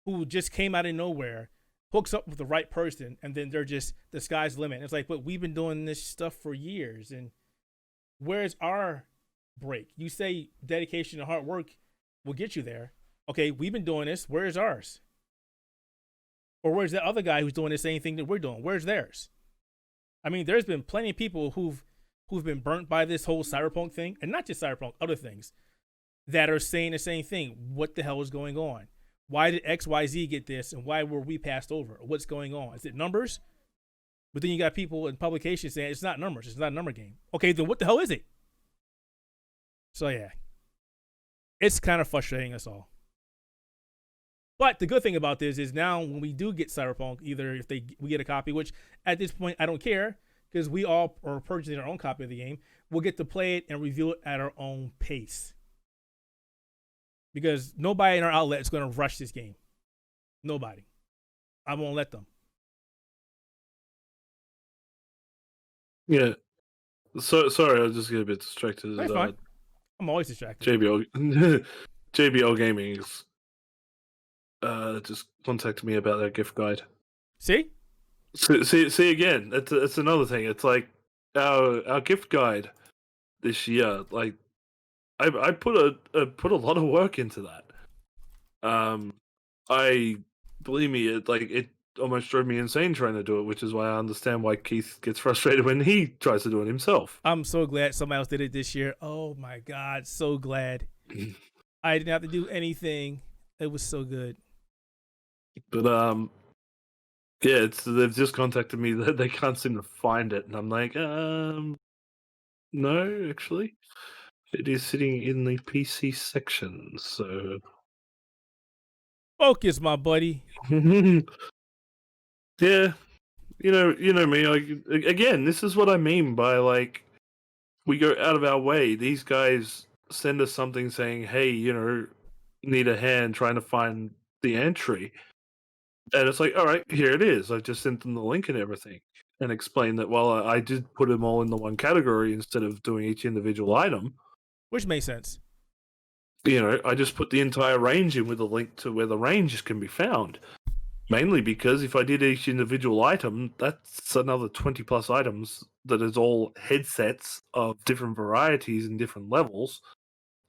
who just came out of nowhere, hooks up with the right person, and then they're just, the sky's the limit. And it's like, but we've been doing this stuff for years, and where's our break? You say dedication and hard work will get you there. Okay, we've been doing this. Where's ours? Or where's that other guy who's doing the same thing that we're doing? Where's theirs? I mean, there's been plenty of people who've been burnt by this whole Cyberpunk thing, and not just Cyberpunk, other things, that are saying the same thing. What the hell is going on? Why did XYZ get this, and why were we passed over? What's going on? Is it numbers? But then you got people in publications saying it's not numbers. It's not a number game. Okay, then what the hell is it? So yeah, it's kind of frustrating us all. But the good thing about this is now when we do get Cyberpunk, either if we get a copy, which at this point I don't care because we all are purchasing our own copy of the game, we'll get to play it and review it at our own pace. Because nobody in our outlet is going to rush this game. Nobody. I won't let them. Yeah. So sorry, I was just getting a bit distracted. That's fine. I'm always distracted. JBL Gaming is just contacted me about their gift guide. See again. It's another thing. It's like our gift guide this year. Like I put a lot of work into that. Believe me, it almost drove me insane trying to do it, which is why I understand why Keith gets frustrated when he tries to do it himself. I'm so glad somebody else did it this year. Oh my God, so glad. I didn't have to do anything. It was so good. But yeah, they've just contacted me that they can't seem to find it, and I'm like, no, actually, it is sitting in the PC section. So focus, my buddy. Yeah, you know me. Again, this is what I mean by like, we go out of our way. These guys send us something saying, "Hey, need a hand trying to find the entry." And it's like, all right, here it is. I just sent them the link and everything and explained that, well, I did put them all in the one category instead of doing each individual item. Which makes sense. I just put the entire range in with a link to where the ranges can be found. Mainly because if I did each individual item, that's another 20 plus items that is all headsets of different varieties and different levels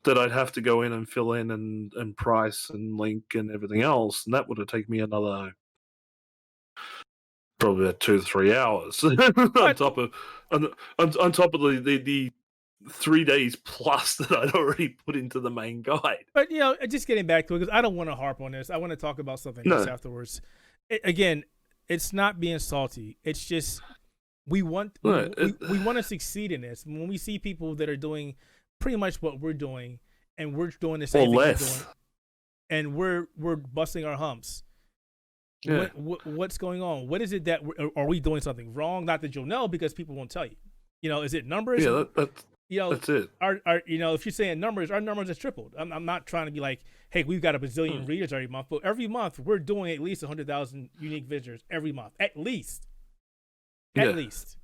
that I'd have to go in and fill in and price and link and everything else, and that would have taken me another probably about 2 to 3 hours on top of the 3 days plus that I'd already put into the main guide. But just getting back to it, because I don't want to harp on this. I want to talk about something else afterwards. Again, it's not being salty. It's just we want to succeed in this. When we see people that are doing pretty much what we're doing, and we're doing the same thing we're doing, and we're busting our humps. Yeah. What's going on? What is it that are we doing something wrong? Not that you'll know because people won't tell you. Is it numbers? Yeah, that's it. Our if you're saying numbers, our numbers has tripled. I'm not trying to be like, hey, we've got a bazillion readers every month, but every month we're doing at least 100,000 unique visitors every month, at least. At least.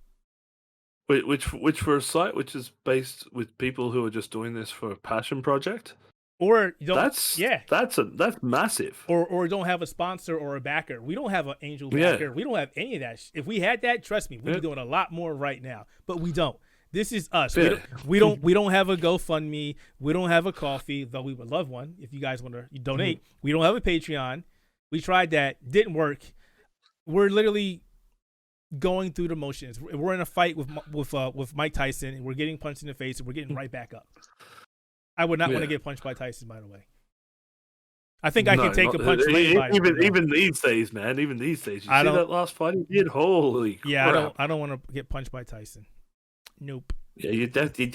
Which for a site which is based with people who are just doing this for a passion project, or that's massive. Or don't have a sponsor or a backer. We don't have an angel backer. We don't have any of that. If we had that, trust me, we'd be doing a lot more right now. But we don't. This is us. Yeah. We don't have a GoFundMe. We don't have a Coffee, though we would love one if you guys want to donate. We don't have a Patreon. We tried that, didn't work. We're literally going through the motions. We're in a fight with Mike Tyson, and we're getting punched in the face, and we're getting right back up. I would not want to get punched by Tyson, by the way. I think I can take a punch. Even these days, man. Even these days, you see that last fight he did? Holy crap. I don't want to get punched by Tyson. Nope. Yeah, you definitely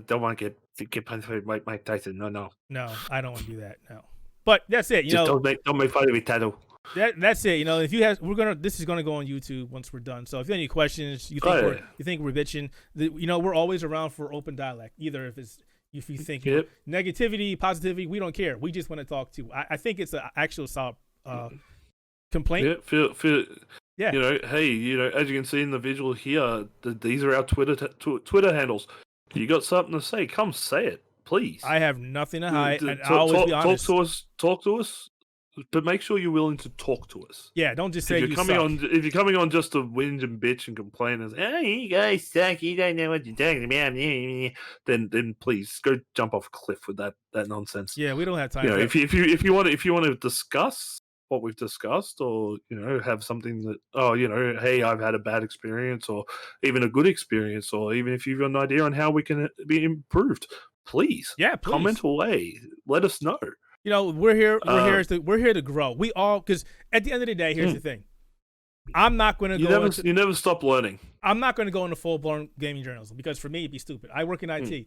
don't want to get punched by Mike Tyson. No, I don't want to do that. No, but that's it. Don't make fun of me, Tato. That's it. If you have, this is gonna go on YouTube once we're done. So if you have any questions, you think we're bitching, we're always around for open dialect. Either if you think negativity, positivity, we don't care. We just want to talk to. I think it's an actual solid complaint. Yeah, hey, as you can see in the visual here, these are our Twitter handles. You got something to say? Come say it, please. I have nothing to hide, and I'll always be honest. Talk to us, but make sure you're willing to talk to us. Yeah, don't just say if you're coming on just to whinge and bitch and complain as, hey, you guys suck, you don't know what you're talking about, then please go jump off a cliff with that nonsense. Yeah, we don't have time. If you want to discuss what we've discussed, or have something that hey, I've had a bad experience, or even a good experience, or even if you've got an idea on how we can be improved, please comment away. Let us know. We're here. We're here to grow. We all, because at the end of the day, here's the thing. I'm not going to go. You never stop learning. I'm not going to go into full blown gaming journalism because for me it'd be stupid. I work in IT.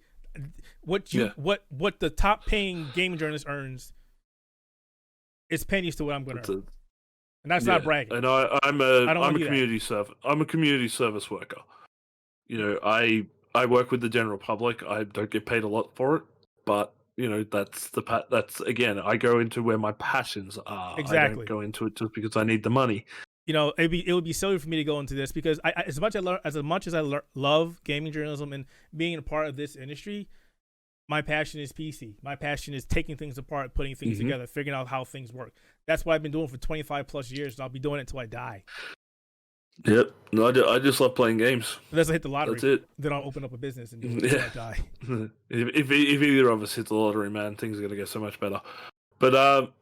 What the top paying gaming journalist earns. It's pennies to what I'm going to earn, and that's not bragging. And I'm a community service. I'm a community service worker. I work with the general public. I don't get paid a lot for it, but that's again, I go into where my passions are. Exactly. I don't go into it just because I need the money. It would be silly for me to go into this because as much as I love gaming journalism and being a part of this industry. My passion is PC. My passion is taking things apart, putting things together, figuring out how things work. That's what I've been doing for 25 plus years, and I'll be doing it until I die. Yep. No, I just love playing games. Unless I hit the lottery. That's it. Then I'll open up a business and do it until I die. If either of us hit the lottery, man, things are going to get so much better. But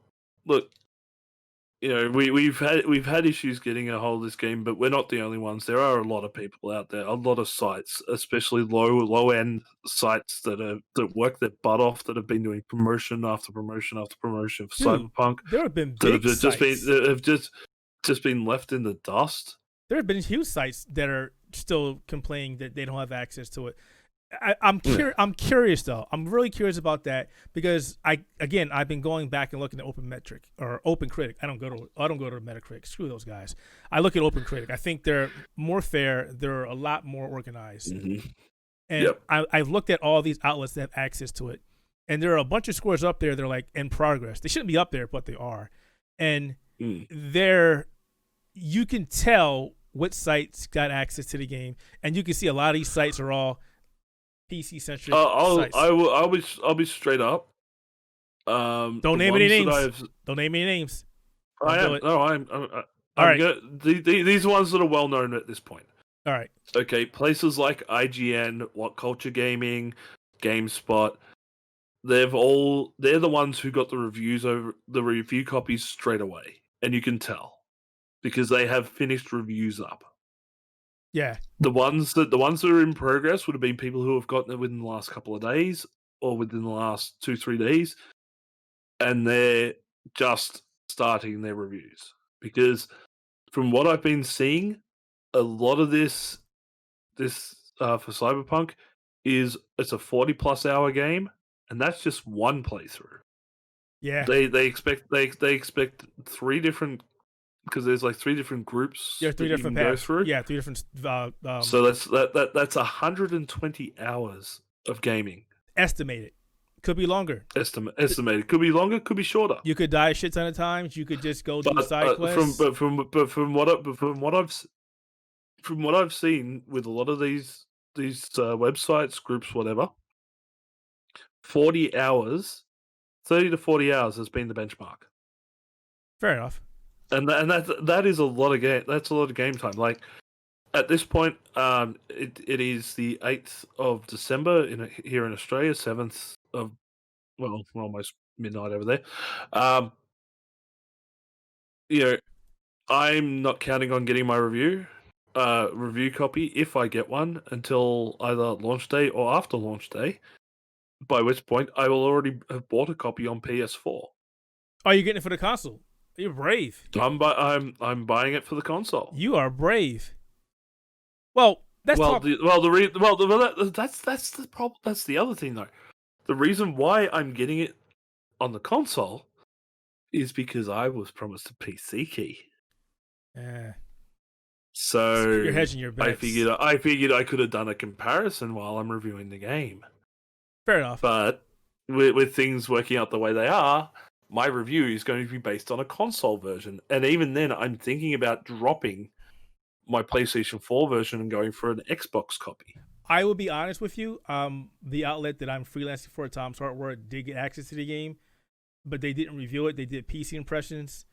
look, we've had issues getting a hold of this game, but we're not the only ones. There are a lot of people out there, a lot of sites, especially low end sites that work their butt off, that have been doing promotion after promotion after promotion for Cyberpunk. There have been big sites that have just been left in the dust. There have been huge sites that are still complaining that they don't have access to it. I'm curious though. I'm really curious about that because I've been going back and looking at OpenMetric or OpenCritic. I don't go to Metacritic. Screw those guys. I look at OpenCritic. I think they're more fair. They're a lot more organized. And I've looked at all these outlets that have access to it, and there are a bunch of scores up there. They're like in progress. They shouldn't be up there, but they are. And you can tell what sites got access to the game, and you can see a lot of these sites are all PC centric. I'll be straight up. Don't name any names. Don't name any names. I'm all right. These ones that are well known at this point. All right. Okay, places like IGN, What Culture Gaming, GameSpot. They're the ones who got the review copies straight away, and you can tell because they have finished reviews up. Yeah. The ones that are in progress would have been people who have gotten it within the last couple of days or within the last 2-3 days, and they're just starting their reviews. Because from what I've been seeing, a lot of this for Cyberpunk it's a 40+ hour game, and that's just one playthrough. Yeah. They expect 3 different because there's like 3 different groups. There are 3 different paths. Go through. Yeah, 3 different. So that's 120 hours of gaming. Estimated. Could be longer. Estimated. Could be longer. Could be shorter. You could die a shit ton of times. You could just go do side quests. From what I've seen with a lot of these websites, groups, whatever, 40 hours, 30 to 40 hours has been the benchmark. Fair enough. And that is a lot of game. That's a lot of game time. Like at this point, it is the 8th of December here in Australia, 7th of we're almost midnight over there. I'm not counting on getting my review copy if I get one until either launch day or after launch day. By which point I will already have bought a copy on PS4. Oh, you're getting it for the console? You're brave. I'm buying it for the console. You are brave. Well, that's the problem. That's the other thing though. The reason why I'm getting it on the console is because I was promised a PC key. Yeah. So you're hedging your bets. I figured I could have done a comparison while I'm reviewing the game. Fair enough. But with things working out the way they are, my review is going to be based on a console version. And even then, I'm thinking about dropping my PlayStation 4 version and going for an Xbox copy. I will be honest with you. The outlet that I'm freelancing for, Tom's Hardware, did get access to the game, but they didn't review it. They did PC impressions,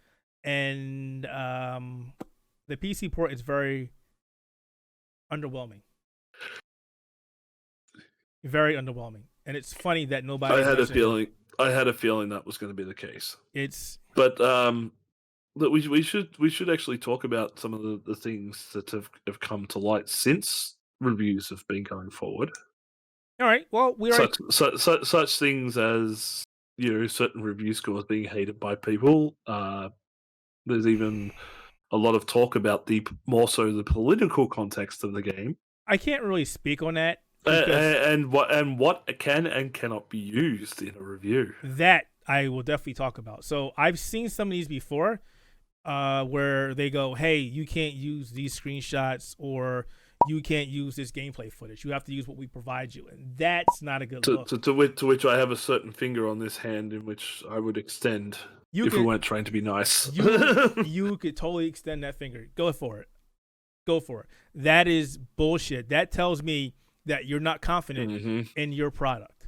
and the PC port is very underwhelming. Very underwhelming. And it's funny that nobody. I had a feeling that was going to be the case. But we should actually talk about some of the things that have come to light since reviews have been going forward. All right. Well, such things as certain review scores being hated by people. There's even a lot of talk about more so the political context of the game. I can't really speak on that. And what can and cannot be used in a review. That I will definitely talk about. So I've seen some of these before, where they go, "Hey, you can't use these screenshots, or you can't use this gameplay footage. You have to use what we provide you," and that's not a good look. To which I have a certain finger on this hand in which I would extend if we weren't trying to be nice. You could totally extend that finger. Go for it. That is bullshit. That tells me that you're not confident in your product.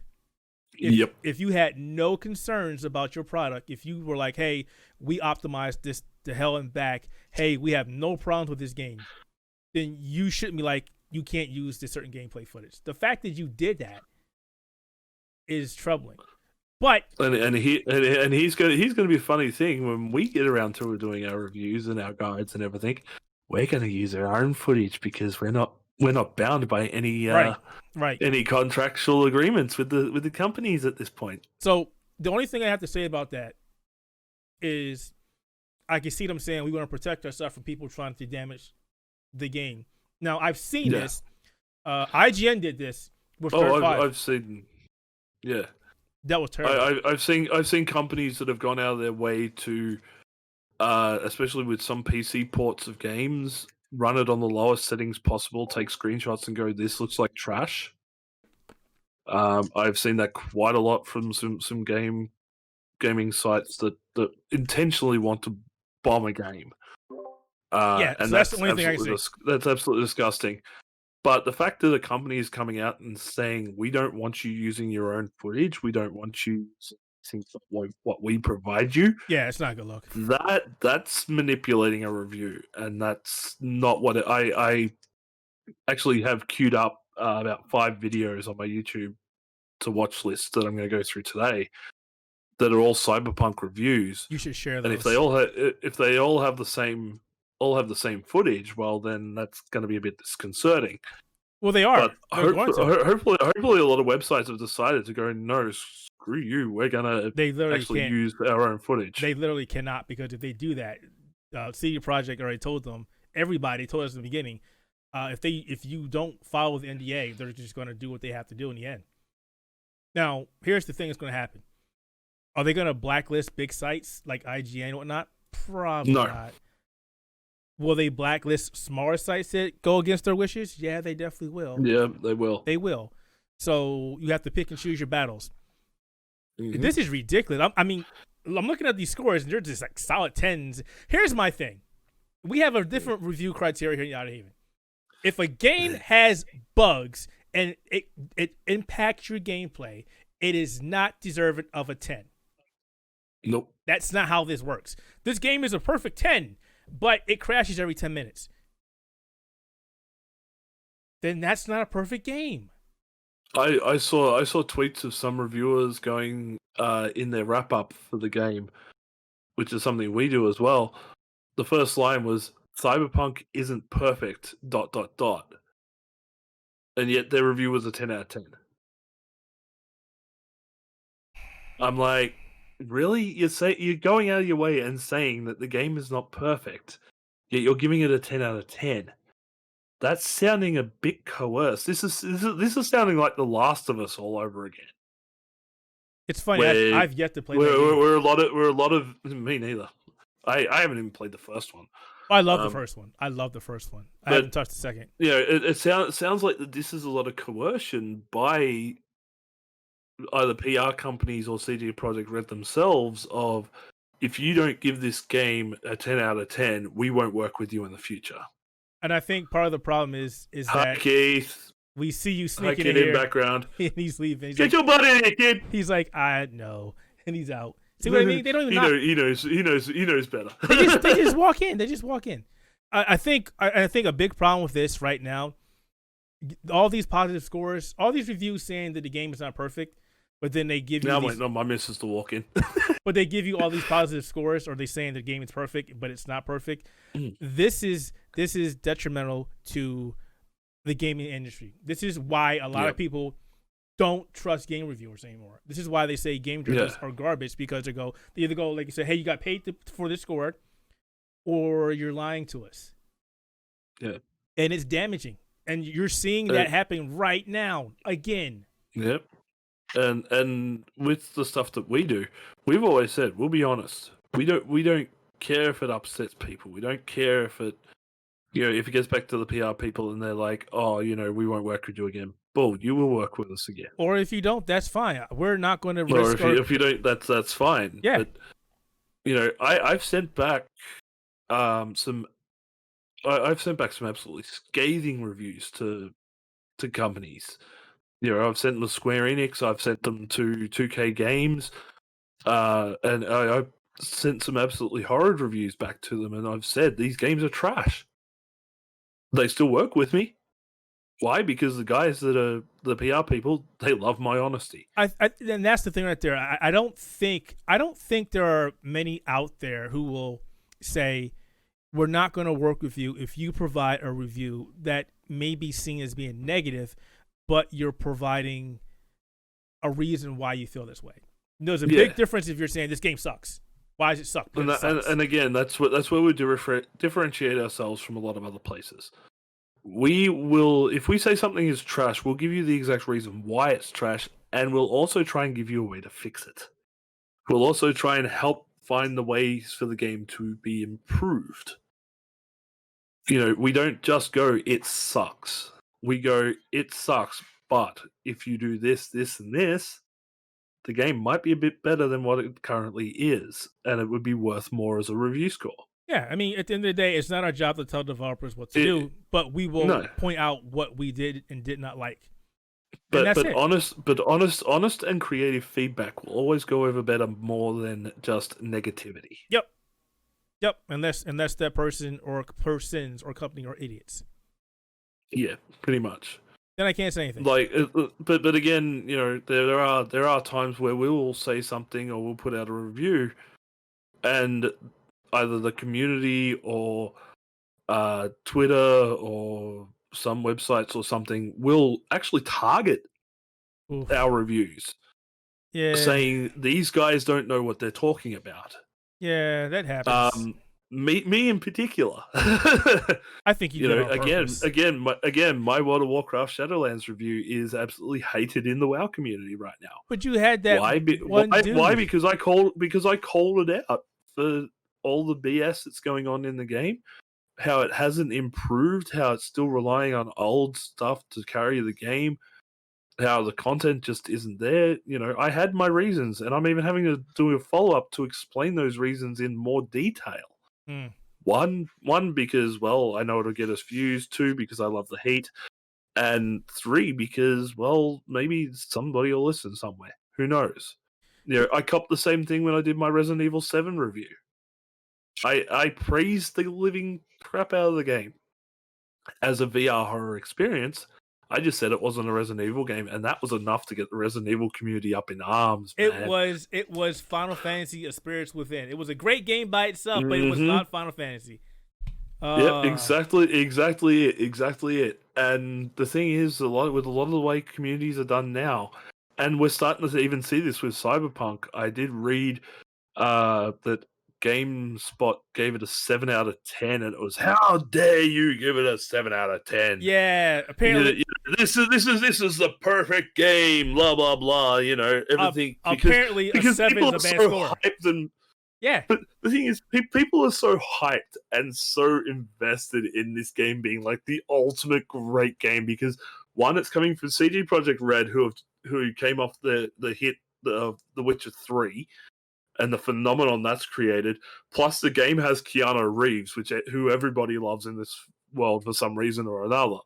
If you had no concerns about your product, if you were like, "Hey, we optimized this to hell and back. Hey, we have no problems with this game," then you shouldn't be like, "You can't use this certain gameplay footage." The fact that you did that is troubling. But he's going to be a funny thing when we get around to doing our reviews and our guides and everything. We're going to use our own footage because we're not bound by any any contractual agreements with the companies at this point. So the only thing I have to say about that is I can see them saying we want to protect ourselves from people trying to damage the game. Now I've seen this. IGN did this with Third 5. I've seen. Yeah, that was terrible. I've seen companies that have gone out of their way to, especially with some PC ports of games, run it on the lowest settings possible, take screenshots and go, "This looks like trash." I've seen that quite a lot from some gaming sites that intentionally want to bomb a game. And that's the only thing I can say. That's absolutely disgusting. But the fact that a company is coming out and saying, "We don't want you using your own footage. We don't want you using what we provide you." Yeah, it's not a good look. That's manipulating a review, and that's not what I actually have queued up about 5 videos on my YouTube to watch list that I'm going to go through today that are all Cyberpunk reviews. You should share those. And if they all have the same footage, well, then that's going to be a bit disconcerting. Well, they are. But hopefully, a lot of websites have decided to go, "No, screw you. We're going to actually use our own footage." They literally cannot, because if they do that, CD Projekt already told them. Everybody told us in the beginning, if you don't follow the NDA, they're just going to do what they have to do in the end. Now, here's the thing that's going to happen. Are they going to blacklist big sites like IGN and whatnot? Probably not. Will they blacklist smaller sites that go against their wishes? Yeah, they definitely will. Yeah, they will. They will. So you have to pick and choose your battles. Mm-hmm. This is ridiculous. I mean, I'm looking at these scores and they're just like solid 10s. Here's my thing. We have a different review criteria here in Outerhaven. If a game has bugs and it impacts your gameplay, it is not deserving of a 10. Nope. That's not how this works. This game is a perfect 10, but it crashes every 10 minutes. Then that's not a perfect game. I saw tweets of some reviewers going in their wrap up for the game, which is something we do as well. The first line was Cyberpunk isn't perfect ... and yet their review was a 10 out of 10. I'm like, really? You're going out of your way and saying that the game is not perfect, yet you're giving it a 10 out of 10. That's sounding a bit coerced. This is sounding like The Last of Us all over again. It's funny. I've yet to play. We're a lot of me neither. I haven't even played the first one. I love the first one. I haven't touched the second. Yeah, it sounds like this is a lot of coercion by either PR companies or CD Projekt Red themselves of, if you don't give this game a 10 out of 10, we won't work with you in the future. And I think part of the problem is Hi, that Keith. We see you sneaking in here. Background. And he's leaving. He's Get your butt in here, kid. He's like, I know. And he's out. See what I mean? They don't even He knows better. They just walk in. They just walk in. I think a big problem with this right now, all these positive scores, all these reviews saying that the game is not perfect, but then they give you I'm waiting on my missus to walk in. But they give you all these positive scores, or they saying the game is perfect, but it's not perfect. This is detrimental to the gaming industry. This is why a lot of people don't trust game reviewers anymore. This is why they say game reviewers are garbage, because they either go like you said, hey, you got paid for this score, or you're lying to us. Yeah. And it's damaging. And you're seeing that happen right now again. Yep. And with the stuff that we do, we've always said, we'll be honest. We don't care if it upsets people. We don't care if it gets back to the PR people and they're like, oh, we won't work with you again. Bull, you will work with us again. Or if you don't, that's fine. We're not going to risk. Or if you don't, that's fine. Yeah. But, I've sent back some absolutely scathing reviews to companies. I've sent them to Square Enix, I've sent them to 2K Games, and I sent some absolutely horrid reviews back to them, and I've said, these games are trash. They still work with me. Why? Because the guys that are the PR people, they love my honesty. And that's the thing right there. I don't think there are many out there who will say, we're not going to work with you if you provide a review that may be seen as being negative, but you're providing a reason why you feel this way. There's a big difference if you're saying this game sucks. Why does it suck? And again, that's where we differentiate ourselves from a lot of other places. We will, if we say something is trash, we'll give you the exact reason why it's trash, and we'll also try and give you a way to fix it. We'll also try and help find the ways for the game to be improved. We don't just go, it sucks. We go, it sucks, but if you do this, this, and this, the game might be a bit better than what it currently is, and it would be worth more as a review score. Yeah, I mean, at the end of the day, it's not our job to tell developers what to do, but we will point out what we did and did not like. But honest and creative feedback will always go over better more than just negativity. Yep. Unless that person or persons or company are idiots. Yeah, pretty much. Then I can't say anything. But again, there are times where we will say something or we'll put out a review, and either the community or Twitter or some websites or something will actually target our reviews. Yeah. Saying these guys don't know what they're talking about. Yeah, that happens. Me in particular. I think you know, again, my World of Warcraft Shadowlands review is absolutely hated in the WoW community right now. But you had that why? Because I called it out for all the BS that's going on in the game. how it hasn't improved, how it's still relying on old stuff to carry the game, how the content just isn't there. I had my reasons, and I'm even having to do a follow-up to explain those reasons in more detail. One, because, well, I know it'll get us views. 2, because I love the heat. And 3, because, well, maybe somebody will listen somewhere. Who knows? I copped the same thing when I did my Resident Evil 7 review. I praised the living crap out of the game. As a VR horror experience, I just said it wasn't a Resident Evil game, and that was enough to get the Resident Evil community up in arms, man. It was Final Fantasy: A Spirits Within. It was a great game by itself, but it was not Final Fantasy. Yep, exactly it. And the thing is, with a lot of the way communities are done now, and we're starting to even see this with Cyberpunk. I did read that GameSpot gave it a 7 out of 10, and it was, how dare you give it a 7 out of 10? Yeah, apparently this is the perfect game. Blah blah blah. Everything. Apparently, because a 7 people is a are bad so score. Hyped and yeah, but the thing is, people are so hyped and so invested in this game being like the ultimate great game because one, it's coming from CD Projekt Red, who came off the hit The Witcher 3. And the phenomenon that's created, plus the game has Keanu Reeves, who everybody loves in this world for some reason or another.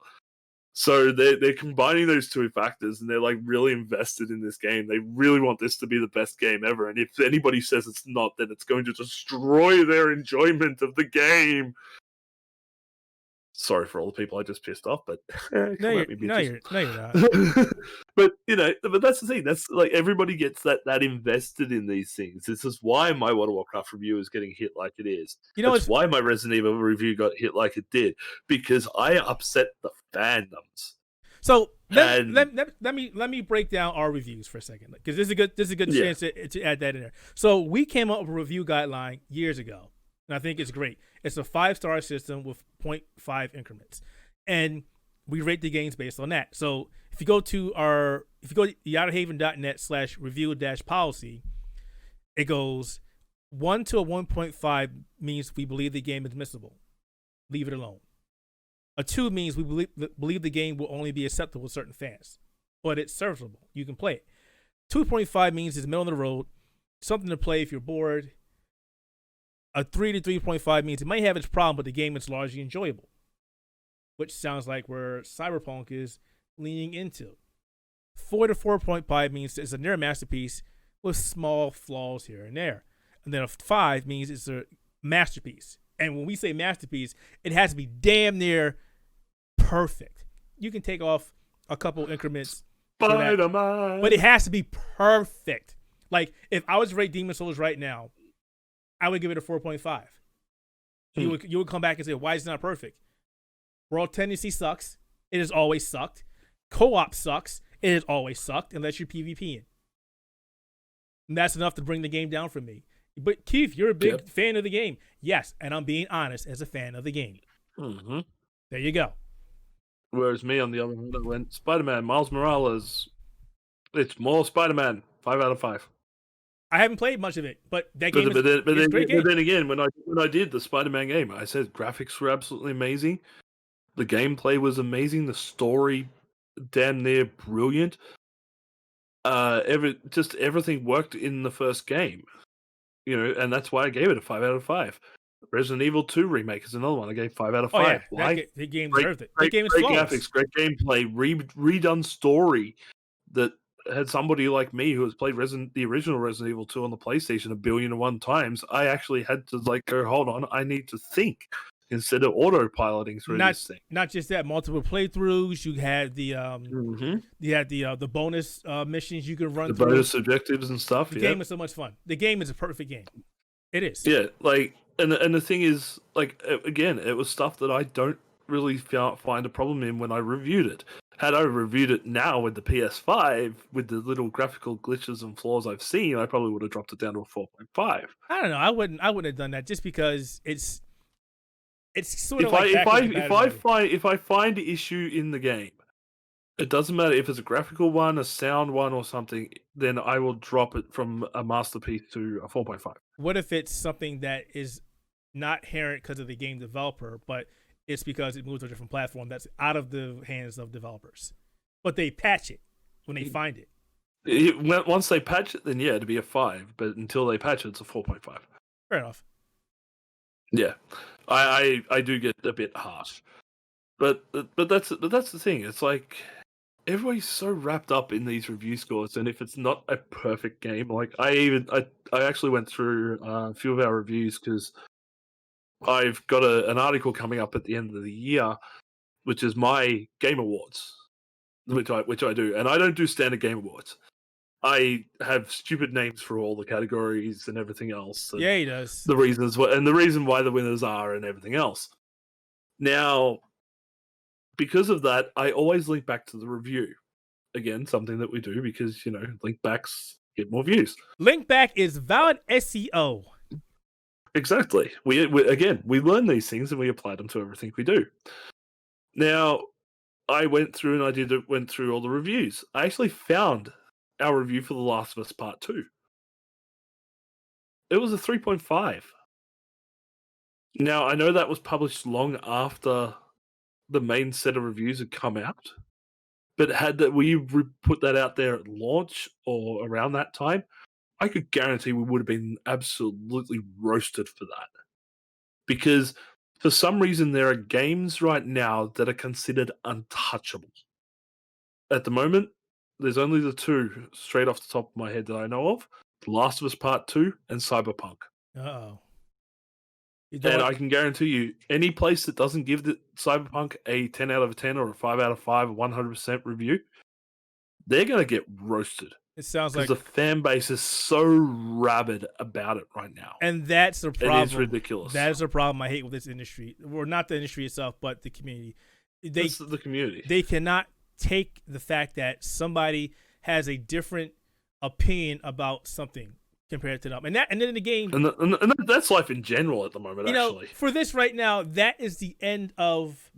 So they're combining those two factors, and they're like really invested in this game. They really want this to be the best game ever. And if anybody says it's not, then it's going to destroy their enjoyment of the game. Sorry for all the people I just pissed off, but no, you're not. but but that's the thing. That's like everybody gets that invested in these things. This is why my World of Warcraft review is getting hit like it is. That's why my Resident Evil review got hit like it did, because I upset the fandoms. So let me break down our reviews for a second, because this is a good chance to add that in there. So we came up with a review guideline years ago, and I think it's great. It's a 5-star system with 0.5 increments, and we rate the games based on that. So if you go to outerhaven.net/review-policy, it goes 1 to a 1.5 means we believe the game is missable. Leave it alone. A 2 means we believe the game will only be acceptable to certain fans, but it's serviceable. You can play it. 2.5 means it's middle of the road, something to play if you're bored. A 3 to 3.5 means it may have its problem, but the game is largely enjoyable, which sounds like where Cyberpunk is leaning into. 4 to 4.5 means it's a near masterpiece with small flaws here and there. And then a 5 means it's a masterpiece. And when we say masterpiece, it has to be damn near perfect. You can take off a couple increments, Spider-Man, but it has to be perfect. Like, if I was to rate Demon's Souls right now, I would give it a 4.5. You would come back and say, why is it not perfect? World tendency sucks. It has always sucked. Co-op sucks. It has always sucked unless you're PvPing. And that's enough to bring the game down for me. But Keith, you're a big fan of the game. Yes, and I'm being honest as a fan of the game. Mm-hmm. There you go. Whereas me, on the other hand, I went Spider-Man, Miles Morales. It's more Spider-Man. 5 out of 5. I haven't played much of it, but that game is a great game. But then again, when I did the Spider-Man game, I said graphics were absolutely amazing. The gameplay was amazing. The story, damn near brilliant. Everything worked in the first game. And that's why I gave it a 5 out of 5. Resident Evil 2 Remake is another one. I gave 5 out of 5. Why? The game deserved it. The game is great flawless. Graphics, great gameplay, redone story that had somebody like me who has played the original Resident Evil 2 on the PlayStation 1,000,000,001 times. I actually had to go, hold on, I need to think instead of autopiloting through this thing. Not just that, multiple playthroughs. You had the bonus missions you can run through. The bonus objectives and stuff. The game is so much fun. The game is a perfect game. It is. Yeah, and the thing is, again, it was stuff that I don't really find a problem in when I reviewed it. Had I reviewed it now with the PS5, with the little graphical glitches and flaws I've seen, I probably would have dropped it down to a 4.5. I don't know. I wouldn't have done that just because it's sort of if I find the issue in the game, it doesn't matter if it's a graphical one, a sound one, or something. Then I will drop it from a masterpiece to a 4.5. What if it's something that is not inherent because of the game developer, but it's because it moves to a different platform that's out of the hands of developers. But they patch it when they find it. Once they patch it, then yeah, it'd be a 5. But until they patch it, it's a 4.5. Fair enough. Yeah, I do get a bit harsh, but that's the thing. It's like everybody's so wrapped up in these review scores, and if it's not a perfect game, like I actually went through a few of our reviews because I've got an article coming up at the end of the year, which is my Game Awards, which I do, and I don't do standard Game Awards. I have stupid names for all the categories and everything else. And yeah, he does. The reasons and the reason why the winners are and everything else. Now, because of that, I always link back to the review. Again, something that we do because, link backs get more views. Link back is valid SEO. Exactly. We learn these things and we apply them to everything we do. Now, I went through and went through all the reviews. I actually found our review for The Last of Us Part 2. It was a 3.5. Now, I know that was published long after the main set of reviews had come out, but had that we put that out there at launch or around that time, I could guarantee we would have been absolutely roasted for that. Because for some reason, there are games right now that are considered untouchable. At the moment, there's only the two straight off the top of my head that I know of: The Last of Us Part 2 and Cyberpunk. Uh-oh. And I can guarantee you, any place that doesn't give the Cyberpunk a 10 out of 10 or a 5 out of 5, 100% review, they're going to get roasted. It sounds like the fan base is so rabid about it right now. And that's the problem. It is ridiculous. That is the problem I hate with this industry. Or not the industry itself, but the community. It's the community. They cannot take the fact that somebody has a different opinion about something compared to them, and then in the game, and that's life in general at the moment. Actually, for this right now, that is the end of.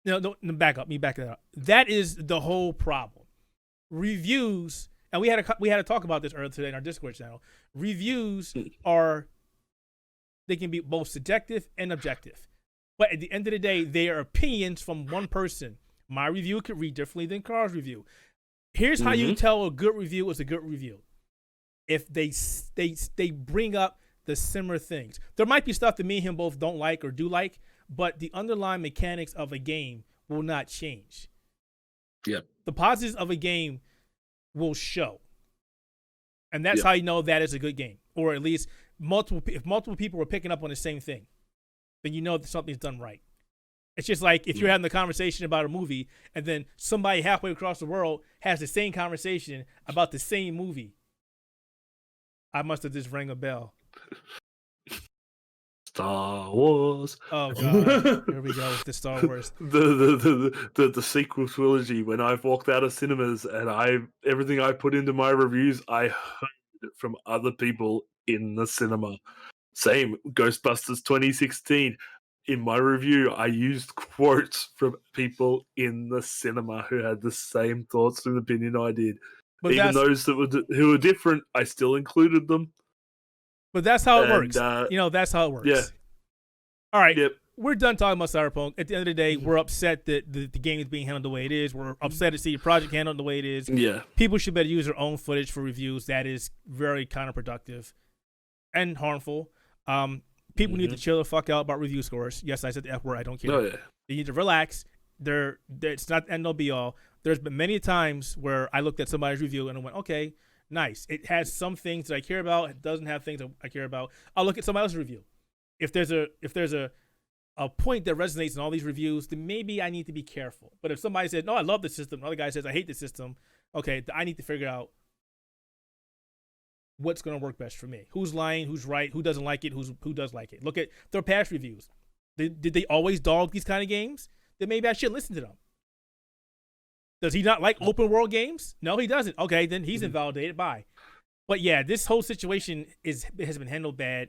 No, back up. Back that up. That is the whole problem. Reviews, and we had to talk about this earlier today in our Discord channel. Reviews they can be both subjective and objective, but at the end of the day, they are opinions from one person. My review could read differently than Karl's review. Here's how you tell a good review is a good review. If they bring up the similar things. There might be stuff that me and him both don't like or do like, but the underlying mechanics of a game will not change. Yeah. The positives of a game will show. And that's how you know that is a good game. Or at least if multiple people were picking up on the same thing, then you know that something's done right. It's just like if you're having a conversation about a movie and then somebody halfway across the world has the same conversation about the same movie. I must have just rang a bell. Star Wars. Oh God! Here we go with the Star Wars. the sequel trilogy. When I've walked out of cinemas and everything I put into my reviews, I heard it from other people in the cinema. Same Ghostbusters 2016. In my review, I used quotes from people in the cinema who had the same thoughts and opinion I did. But even those who were different, I still included them. But that's how it works. That's how it works. Yeah. All right. Yep. We're done talking about Cyberpunk. At the end of the day, we're upset that the game is being handled the way it is. We're upset to see the project handled the way it is. Yeah. People should better use their own footage for reviews. That is very counterproductive and harmful. People need to chill the fuck out about review scores. Yes, I said the F word. I don't care. Oh, yeah. They need to relax. It's not the end all be all. There's been many times where I looked at somebody's review and I went, okay, nice. It has some things that I care about. It doesn't have things that I care about. I'll look at somebody else's review. If there's a point that resonates in all these reviews, then maybe I need to be careful. But if somebody said, no, I love the system, another guy says, I hate the system, okay, I need to figure out what's going to work best for me. Who's lying, who's right, who doesn't like it, who does like it. Look at their past reviews. Did they always dog these kind of games? Then maybe I should listen to them. Does he not like open world games? No, he doesn't. Okay, then he's invalidated. Bye. But yeah, this whole situation has been handled bad.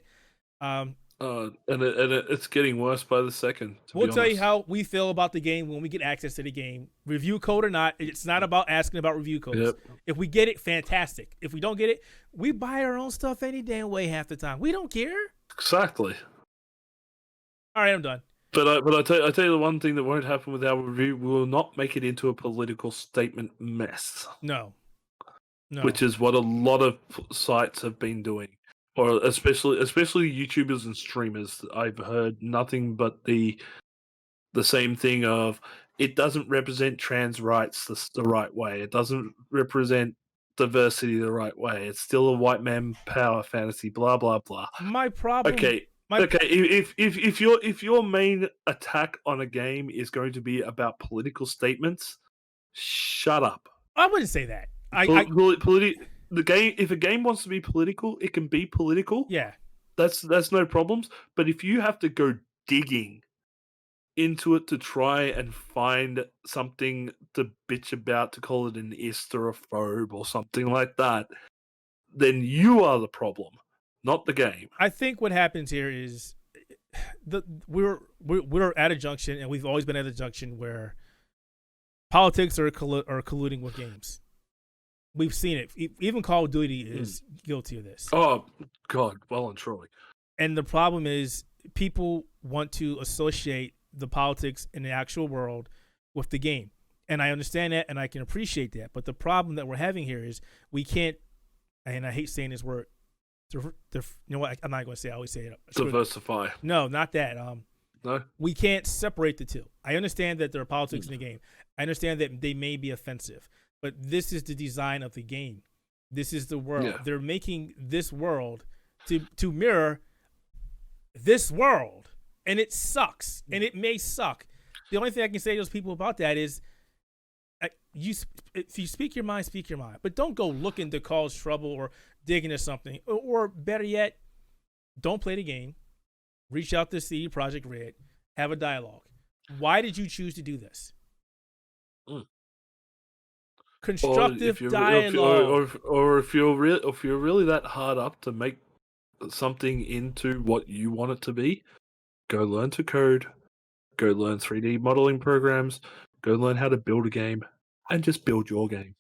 And it's getting worse by the second. We'll tell you how we feel about the game when we get access to the game. Review code or not, it's not about asking about review codes. Yep. If we get it, fantastic. If we don't get it, we buy our own stuff any damn way half the time. We don't care. Exactly. All right, I'm done. But I tell you the one thing that won't happen with our review, we will not make it into a political statement mess. No. Which is what a lot of sites have been doing, or especially YouTubers and streamers. I've heard nothing but the same thing of it doesn't represent trans rights the right way. It doesn't represent diversity the right way. It's still a white man power fantasy. Blah blah blah. My problem. Okay. If your main attack on a game is going to be about political statements, shut up. I wouldn't say that. The game. If a game wants to be political, it can be political. Yeah, that's no problems. But if you have to go digging into it to try and find something to bitch about, to call it an isterophobe or something like that, then you are the problem, not the game. I think what happens here is we're at a junction, and we've always been at a junction where politics are colluding with games. We've seen it. Even Call of Duty is guilty of this. Oh God, well and truly. And the problem is people want to associate the politics in the actual world with the game. And I understand that, and I can appreciate that. But the problem that we're having here is we can't, and I hate saying this word, you know what, I'm not going to say it. I always say it. Diversify. No, not that. No? We can't separate the two. I understand that there are politics in the game. I understand that they may be offensive. But this is the design of the game. This is the world. Yeah. They're making this world to mirror this world. And it sucks. And it may suck. The only thing I can say to those people about that is, if you speak your mind, speak your mind. But don't go looking to cause trouble or dig into something. Or better yet, don't play the game. Reach out to CD Projekt Red. Have a dialogue. Why did you choose to do this? Constructive dialogue. Or if you're really that hard up to make something into what you want it to be, go learn to code, go learn 3D modeling programs, go learn how to build a game, and just build your game.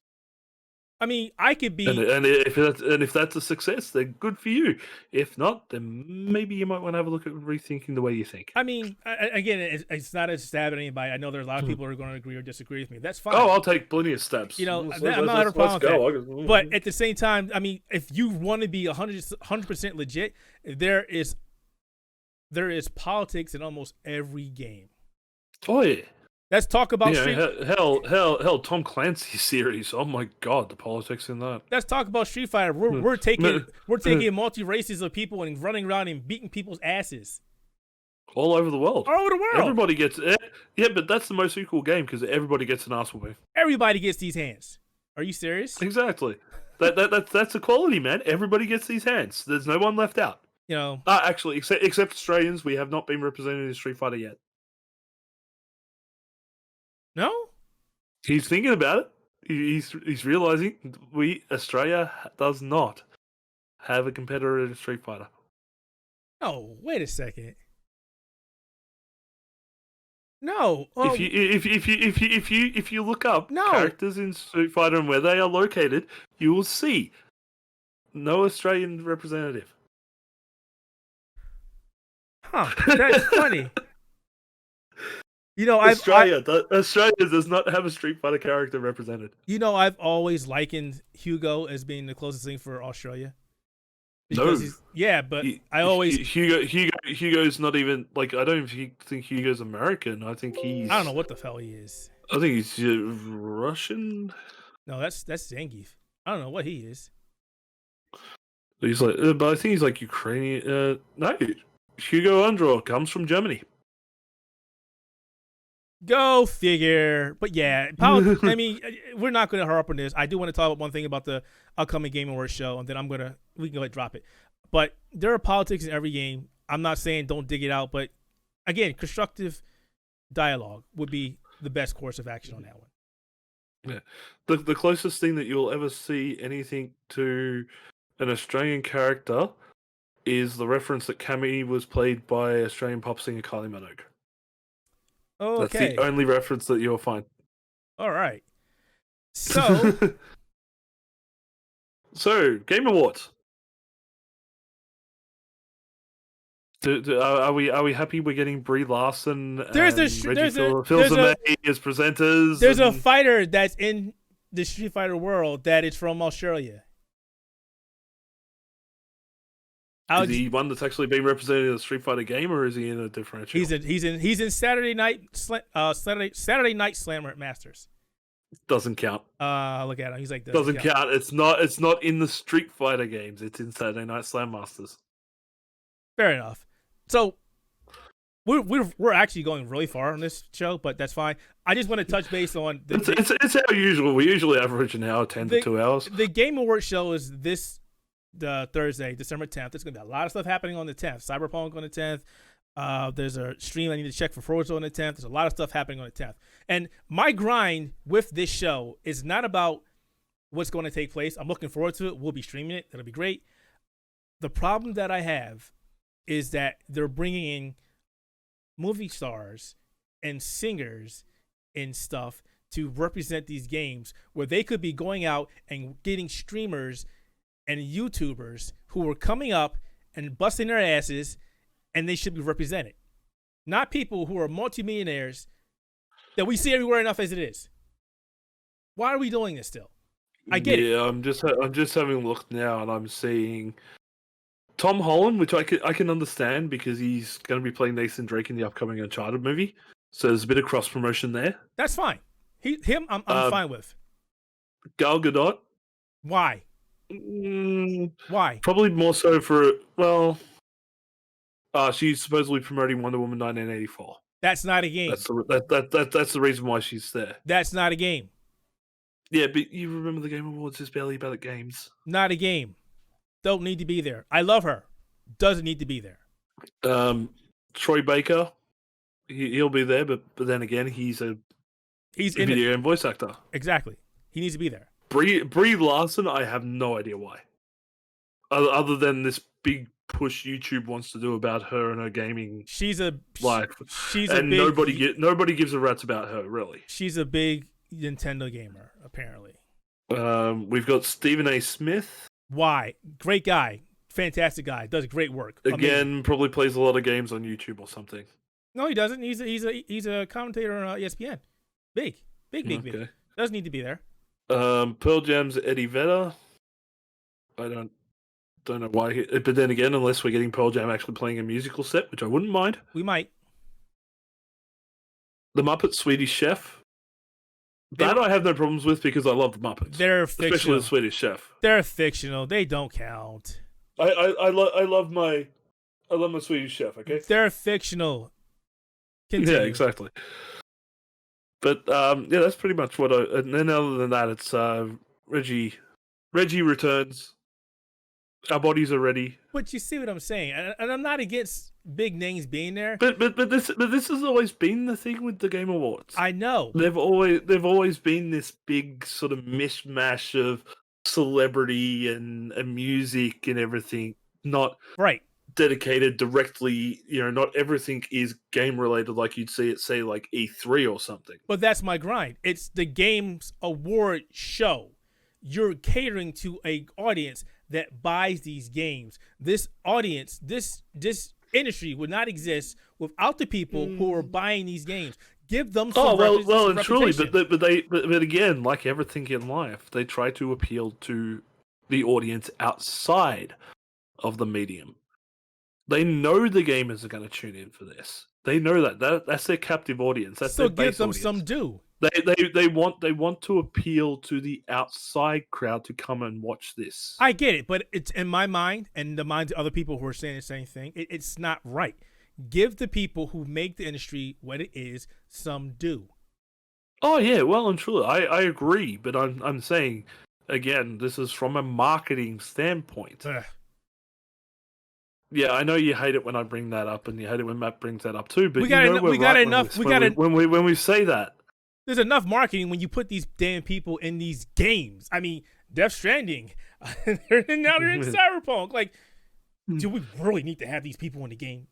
I mean, I could be, and if that's a success, then good for you. If not, then maybe you might want to have a look at rethinking the way you think. I mean, again, it's not a stab at anybody. I know there's a lot of people who are going to agree or disagree with me. That's fine. Oh, I'll take plenty of stabs. You know, I'm not having a problem with that. But at the same time, I mean, if you want to be 100% legit, there is politics in almost every game. Oh yeah. Let's talk about hell, Tom Clancy's series. Oh my God, the politics in that. Let's talk about Street Fighter. We're taking multi races of people and running around and beating people's asses all over the world. All over the world. Everybody gets it. Yeah, but that's the most equal game because everybody gets an ass whooping. Everybody gets these hands. Are you serious? Exactly. That's equality, man. Everybody gets these hands. There's no one left out. You know. Actually, except Australians, we have not been represented in Street Fighter yet. No? He's thinking about it. He's realizing Australia does not have a competitor in Street Fighter. Oh, wait a second. No. If you look up characters in Street Fighter and where they are located, you will see no Australian representative. Huh? That's funny. You know, Australia does not have a Street Fighter character represented. You know, I've always likened Hugo as being the closest thing for Australia. Because Hugo's not even like, I don't think Hugo's American. I don't know what the hell he is. I think he's Russian. No, that's Zangief. I don't know what he is. He's like, but I think he's like Ukrainian. No, Hugo Andro comes from Germany. Go figure. But yeah, I mean, we're not going to harp on this. I do want to talk about one thing about the upcoming Game Awards show, and then we can go ahead and drop it. But there are politics in every game. I'm not saying don't dig it out, but again, constructive dialogue would be the best course of action on that one. Yeah, the closest thing that you'll ever see anything to an Australian character is the reference that Cammy was played by Australian pop singer Kylie Minogue. Oh, okay. That's the only reference that you'll find. All right. So, Game Awards. Are we happy we're getting Brie Larson and There's Fils-Aimé as presenters? There's a fighter that's in the Street Fighter world that is from Australia. Is he one that's actually being represented in a Street Fighter game, or is he in a differential? He's in Saturday Night Slammer Masters. Doesn't count. Look at him. He's like doesn't count. It's not in the Street Fighter games. It's in Saturday Night Slam Masters. Fair enough. So we're actually going really far on this show, but that's fine. I just want to touch base on it's our usual. We usually average an hour, 10 to 2 hours. The Game Awards show is the Thursday, December 10th. There's gonna be a lot of stuff happening on the 10th. Cyberpunk on the 10th. There's a stream I need to check for Forza on the 10th. There's a lot of stuff happening on the 10th. And my grind with this show is not about what's going to take place. I'm looking forward to it. We'll be streaming it. It'll be great. The problem that I have is that they're bringing in movie stars and singers and stuff to represent these games where they could be going out and getting streamers and YouTubers who are coming up and busting their asses, and they should be represented. Not people who are multimillionaires that we see everywhere enough as it is. Why are we doing this still? I get it. Yeah, I'm just having a look now, and I'm seeing Tom Holland, which I can understand because he's going to be playing Nathan Drake in the upcoming Uncharted movie. So there's a bit of cross promotion there. That's fine. I'm fine with. Gal Gadot. Why? Why? Probably more so she's supposedly promoting Wonder Woman 1984. That's not a game. That's the reason why she's there. That's not a game. Yeah, but you remember the Game Awards is barely about games. Not a game. Don't need to be there. I love her. Doesn't need to be there. Troy Baker, he'll be there, but then again, he's a video game voice actor. Exactly. He needs to be there. Brie Larson, I have no idea why. Other than this big push YouTube wants to do about her and her gaming life. Nobody gives a rat's about her, really. She's a big Nintendo gamer, apparently. We've got Stephen A. Smith. Why? Great guy. Fantastic guy. Does great work. Again, amazing. Probably plays a lot of games on YouTube or something. No, he doesn't. He's a commentator on ESPN. Big. Doesn't need to be there. Pearl Jam's Eddie Vedder. I don't know why. But then again, unless we're getting Pearl Jam actually playing a musical set, which I wouldn't mind. We might. The Muppet Swedish Chef. That I have no problems with because I love the Muppets. They're fictional. Especially the Swedish Chef. They're fictional. They don't count. I love my Swedish Chef. Okay. They're fictional. Continue. Yeah, exactly. But yeah, that's pretty much what and then other than that, it's Reggie returns. Our bodies are ready. But you see what I'm saying, and I'm not against big names being there. But this has always been the thing with the Game Awards. I know they've always been this big sort of mishmash of celebrity and music and everything, not right. Dedicated directly, not everything is game related like you'd see at, say, like E3 or something. But that's my grind. It's the games award show. You're catering to a audience that buys these games. This audience, this industry would not exist without the people who are buying these games. Give them some well, and truly, but again, like everything in life, they try to appeal to the audience outside of the medium. They know the gamers are going to tune in for this. They know that's their captive audience. That's their base audience. Give them some due. They want to appeal to the outside crowd to come and watch this. I get it, but it's in my mind and the minds of other people who are saying the same thing. It's not right. Give the people who make the industry what it is some due. Oh yeah, well and truly, I agree, but I'm saying again, this is from a marketing standpoint. Ugh. Yeah, I know you hate it when I bring that up, and you hate it when Matt brings that up too. But when we say that, there's enough marketing when you put these damn people in these games. I mean, Death Stranding, now they're in Cyberpunk. Like, do we really need to have these people in the game?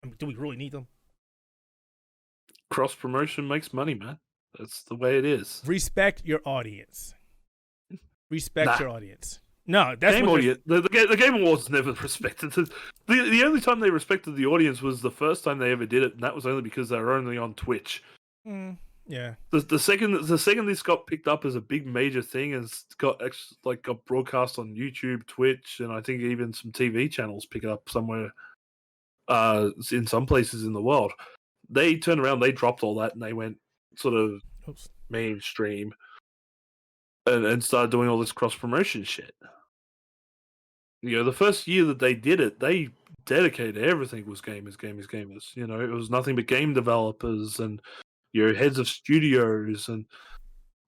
I mean, do we really need them? Cross promotion makes money, man. That's the way it is. Respect your audience. Respect your audience. No, that's Game audience. The Game Awards never respected it. The only time they respected the audience was the first time they ever did it, and that was only because they were only on Twitch. Yeah. The second this got picked up as a big major thing and got broadcast on YouTube, Twitch, and I think even some TV channels pick it up somewhere in some places in the world. They turned around, they dropped all that, and they went sort of mainstream and started doing all this cross promotion shit. You know, the first year that they did it, they dedicated everything was gamers. You know, it was nothing but game developers and heads of studios. And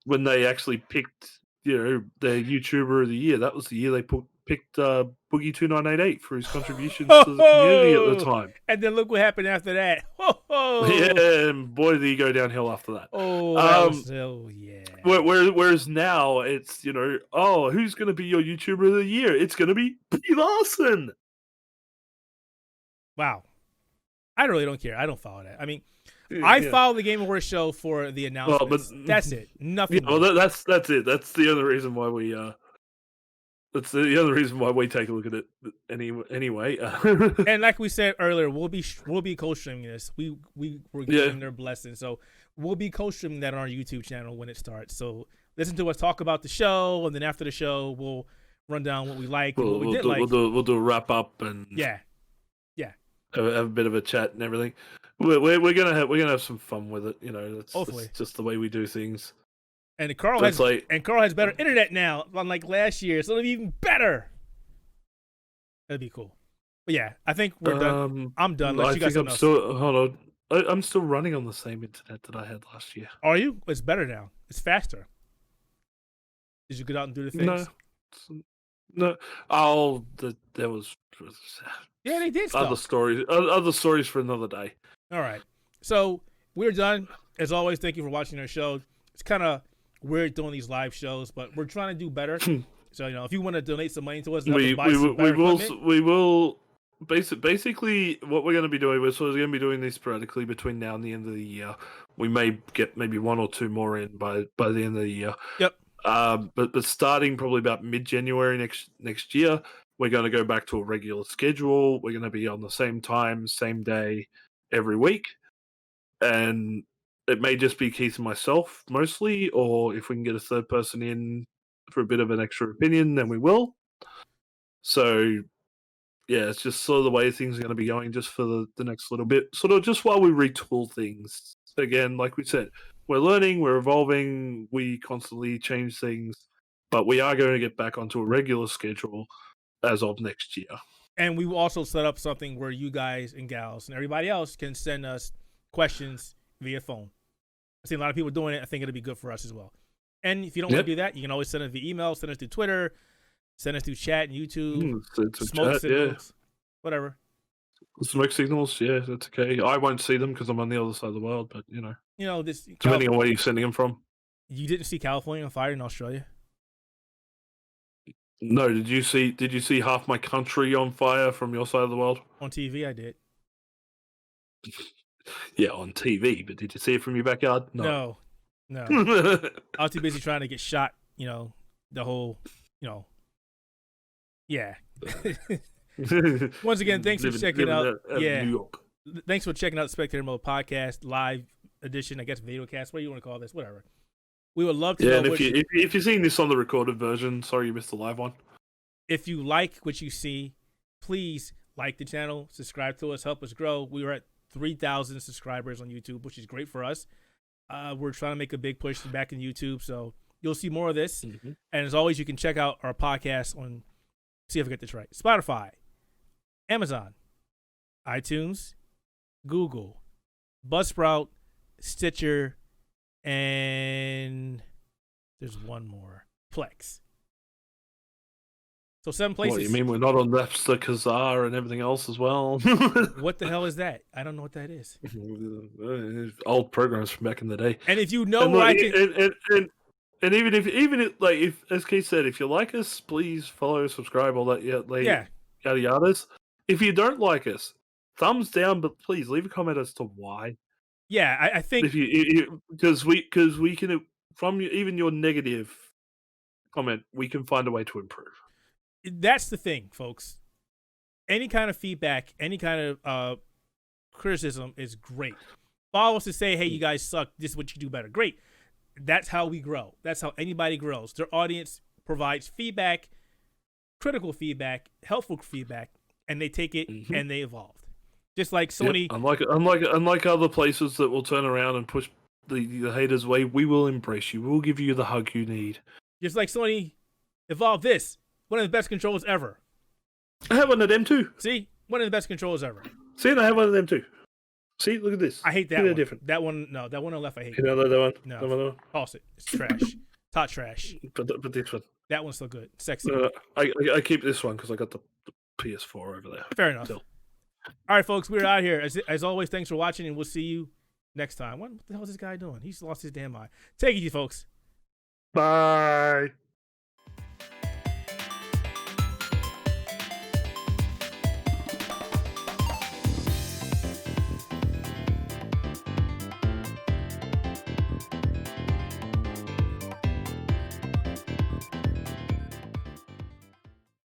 when they actually picked, their YouTuber of the year, that was the year they picked Boogie2988 for his contributions to the community at the time. And then look what happened after that. Yeah, and boy, did he go downhill after that. Yeah. Whereas now it's, who's going to be your YouTuber of the year? It's going to be P. Larson. Wow. I really don't care. I don't follow that. I mean, I follow the Game Awards show for the announcements. That's it. Nothing. Yeah, well, that's it. That's the other reason why we That's the other reason why we take a look at it anyway. And like we said earlier, we'll be co-streaming this. We were giving their blessing, so we'll be co-streaming that on our YouTube channel when it starts. So listen to us talk about the show, and then after the show, we'll run down what we like and what we didn't like. We'll do a wrap up and have a bit of a chat and everything. We're gonna have some fun with it. That's just the way we do things. And Karl has better internet now, unlike last year, so it'll be even better. That'd be cool. But yeah, I think we're done. I'm done. Hold on. I'm still running on the same internet that I had last year. Are you? It's better now. It's faster. Did you get out and do the things? No. There was. Yeah, they did stuff. Other stories for another day. All right. So we're done. As always, thank you for watching our show. It's kind of weird doing these live shows, but we're trying to do better. So if you want to donate some money to us, we will. Basically, what we're going to be doing, we're sort of going to be doing this sporadically between now and the end of the year. We may get maybe one or two more in by the end of the year. Yep. But starting probably about mid-January next year, we're going to go back to a regular schedule. We're going to be on the same time, same day, every week, and it may just be Keith and myself mostly, or if we can get a third person in for a bit of an extra opinion, then we will. So, yeah, it's just sort of the way things are going to be going just for the next little bit, sort of just while we retool things. Again, like we said, we're learning, we're evolving, we constantly change things, but we are going to get back onto a regular schedule as of next year. And we will also set up something where you guys and gals and everybody else can send us questions via phone. I've seen a lot of people doing it. I think it'll be good for us as well. And if you don't want to do that, you can always send us via email, send us through Twitter, send us through chat and YouTube, smoke signals, whatever. Smoke signals, yeah, that's okay. I won't see them because I'm on the other side of the world, but this depending on where you're sending them from. You didn't see California on fire in Australia? No, did you see half my country on fire from your side of the world? On TV, I did. Yeah, on TV, but did you see it from your backyard? No. I was too busy trying to get shot, the whole, yeah. Once again, thanks for checking out. New York. Thanks for checking out the Spectator Mode Podcast live edition, I guess videocast, what do you want to call this? Whatever. We would love to know. And if you're seeing this on the recorded version, sorry you missed the live one. If you like what you see, please like the channel, subscribe to us, help us grow. We are at 3,000 subscribers on YouTube, which is great for us. We're trying to make a big push back in YouTube, so you'll see more of this. Mm-hmm. And as always, you can check out our podcast on, see if I get this right, Spotify, Amazon, iTunes, Google, Buzzsprout, Stitcher, and there's one more, Plex. So 7 places. What, you mean we're not on Napster, Kazaa, and everything else as well? What the hell is that? I don't know what that is. Old programs from back in the day. And if you know where I can... And even if as Keith said, if you like us, please follow, subscribe, all that yada yadas. If you don't like us, thumbs down, but please leave a comment as to why. Yeah, I think because we can, from even your negative comment, we can find a way to improve. that's the thing, folks. Any kind of feedback, any kind of criticism is great. Follow us to say, hey, you guys suck. This is what you do better. Great. That's how we grow. That's how anybody grows. Their audience provides feedback, critical feedback, helpful feedback, and they take it and they evolve. Just like Sony. Yep. Unlike other places that will turn around and push the haters away, we will embrace you. We'll give you the hug you need. Just like Sony evolved this. One of the best controllers ever. I have one of them too. See? One of the best controllers ever. See, and I have one of them too. See, look at this. I hate that one. Different. That one, no. That one on the left, I hate. You know that one? No. That one? Pause it. It's trash. Top trash. But this one. That one's so good. Sexy. I keep this one because I got the PS4 over there. Fair enough. So. All right, folks, we're out here. As always, thanks for watching, and we'll see you next time. What the hell is this guy doing? He's lost his damn mind. Take it easy, folks. Bye.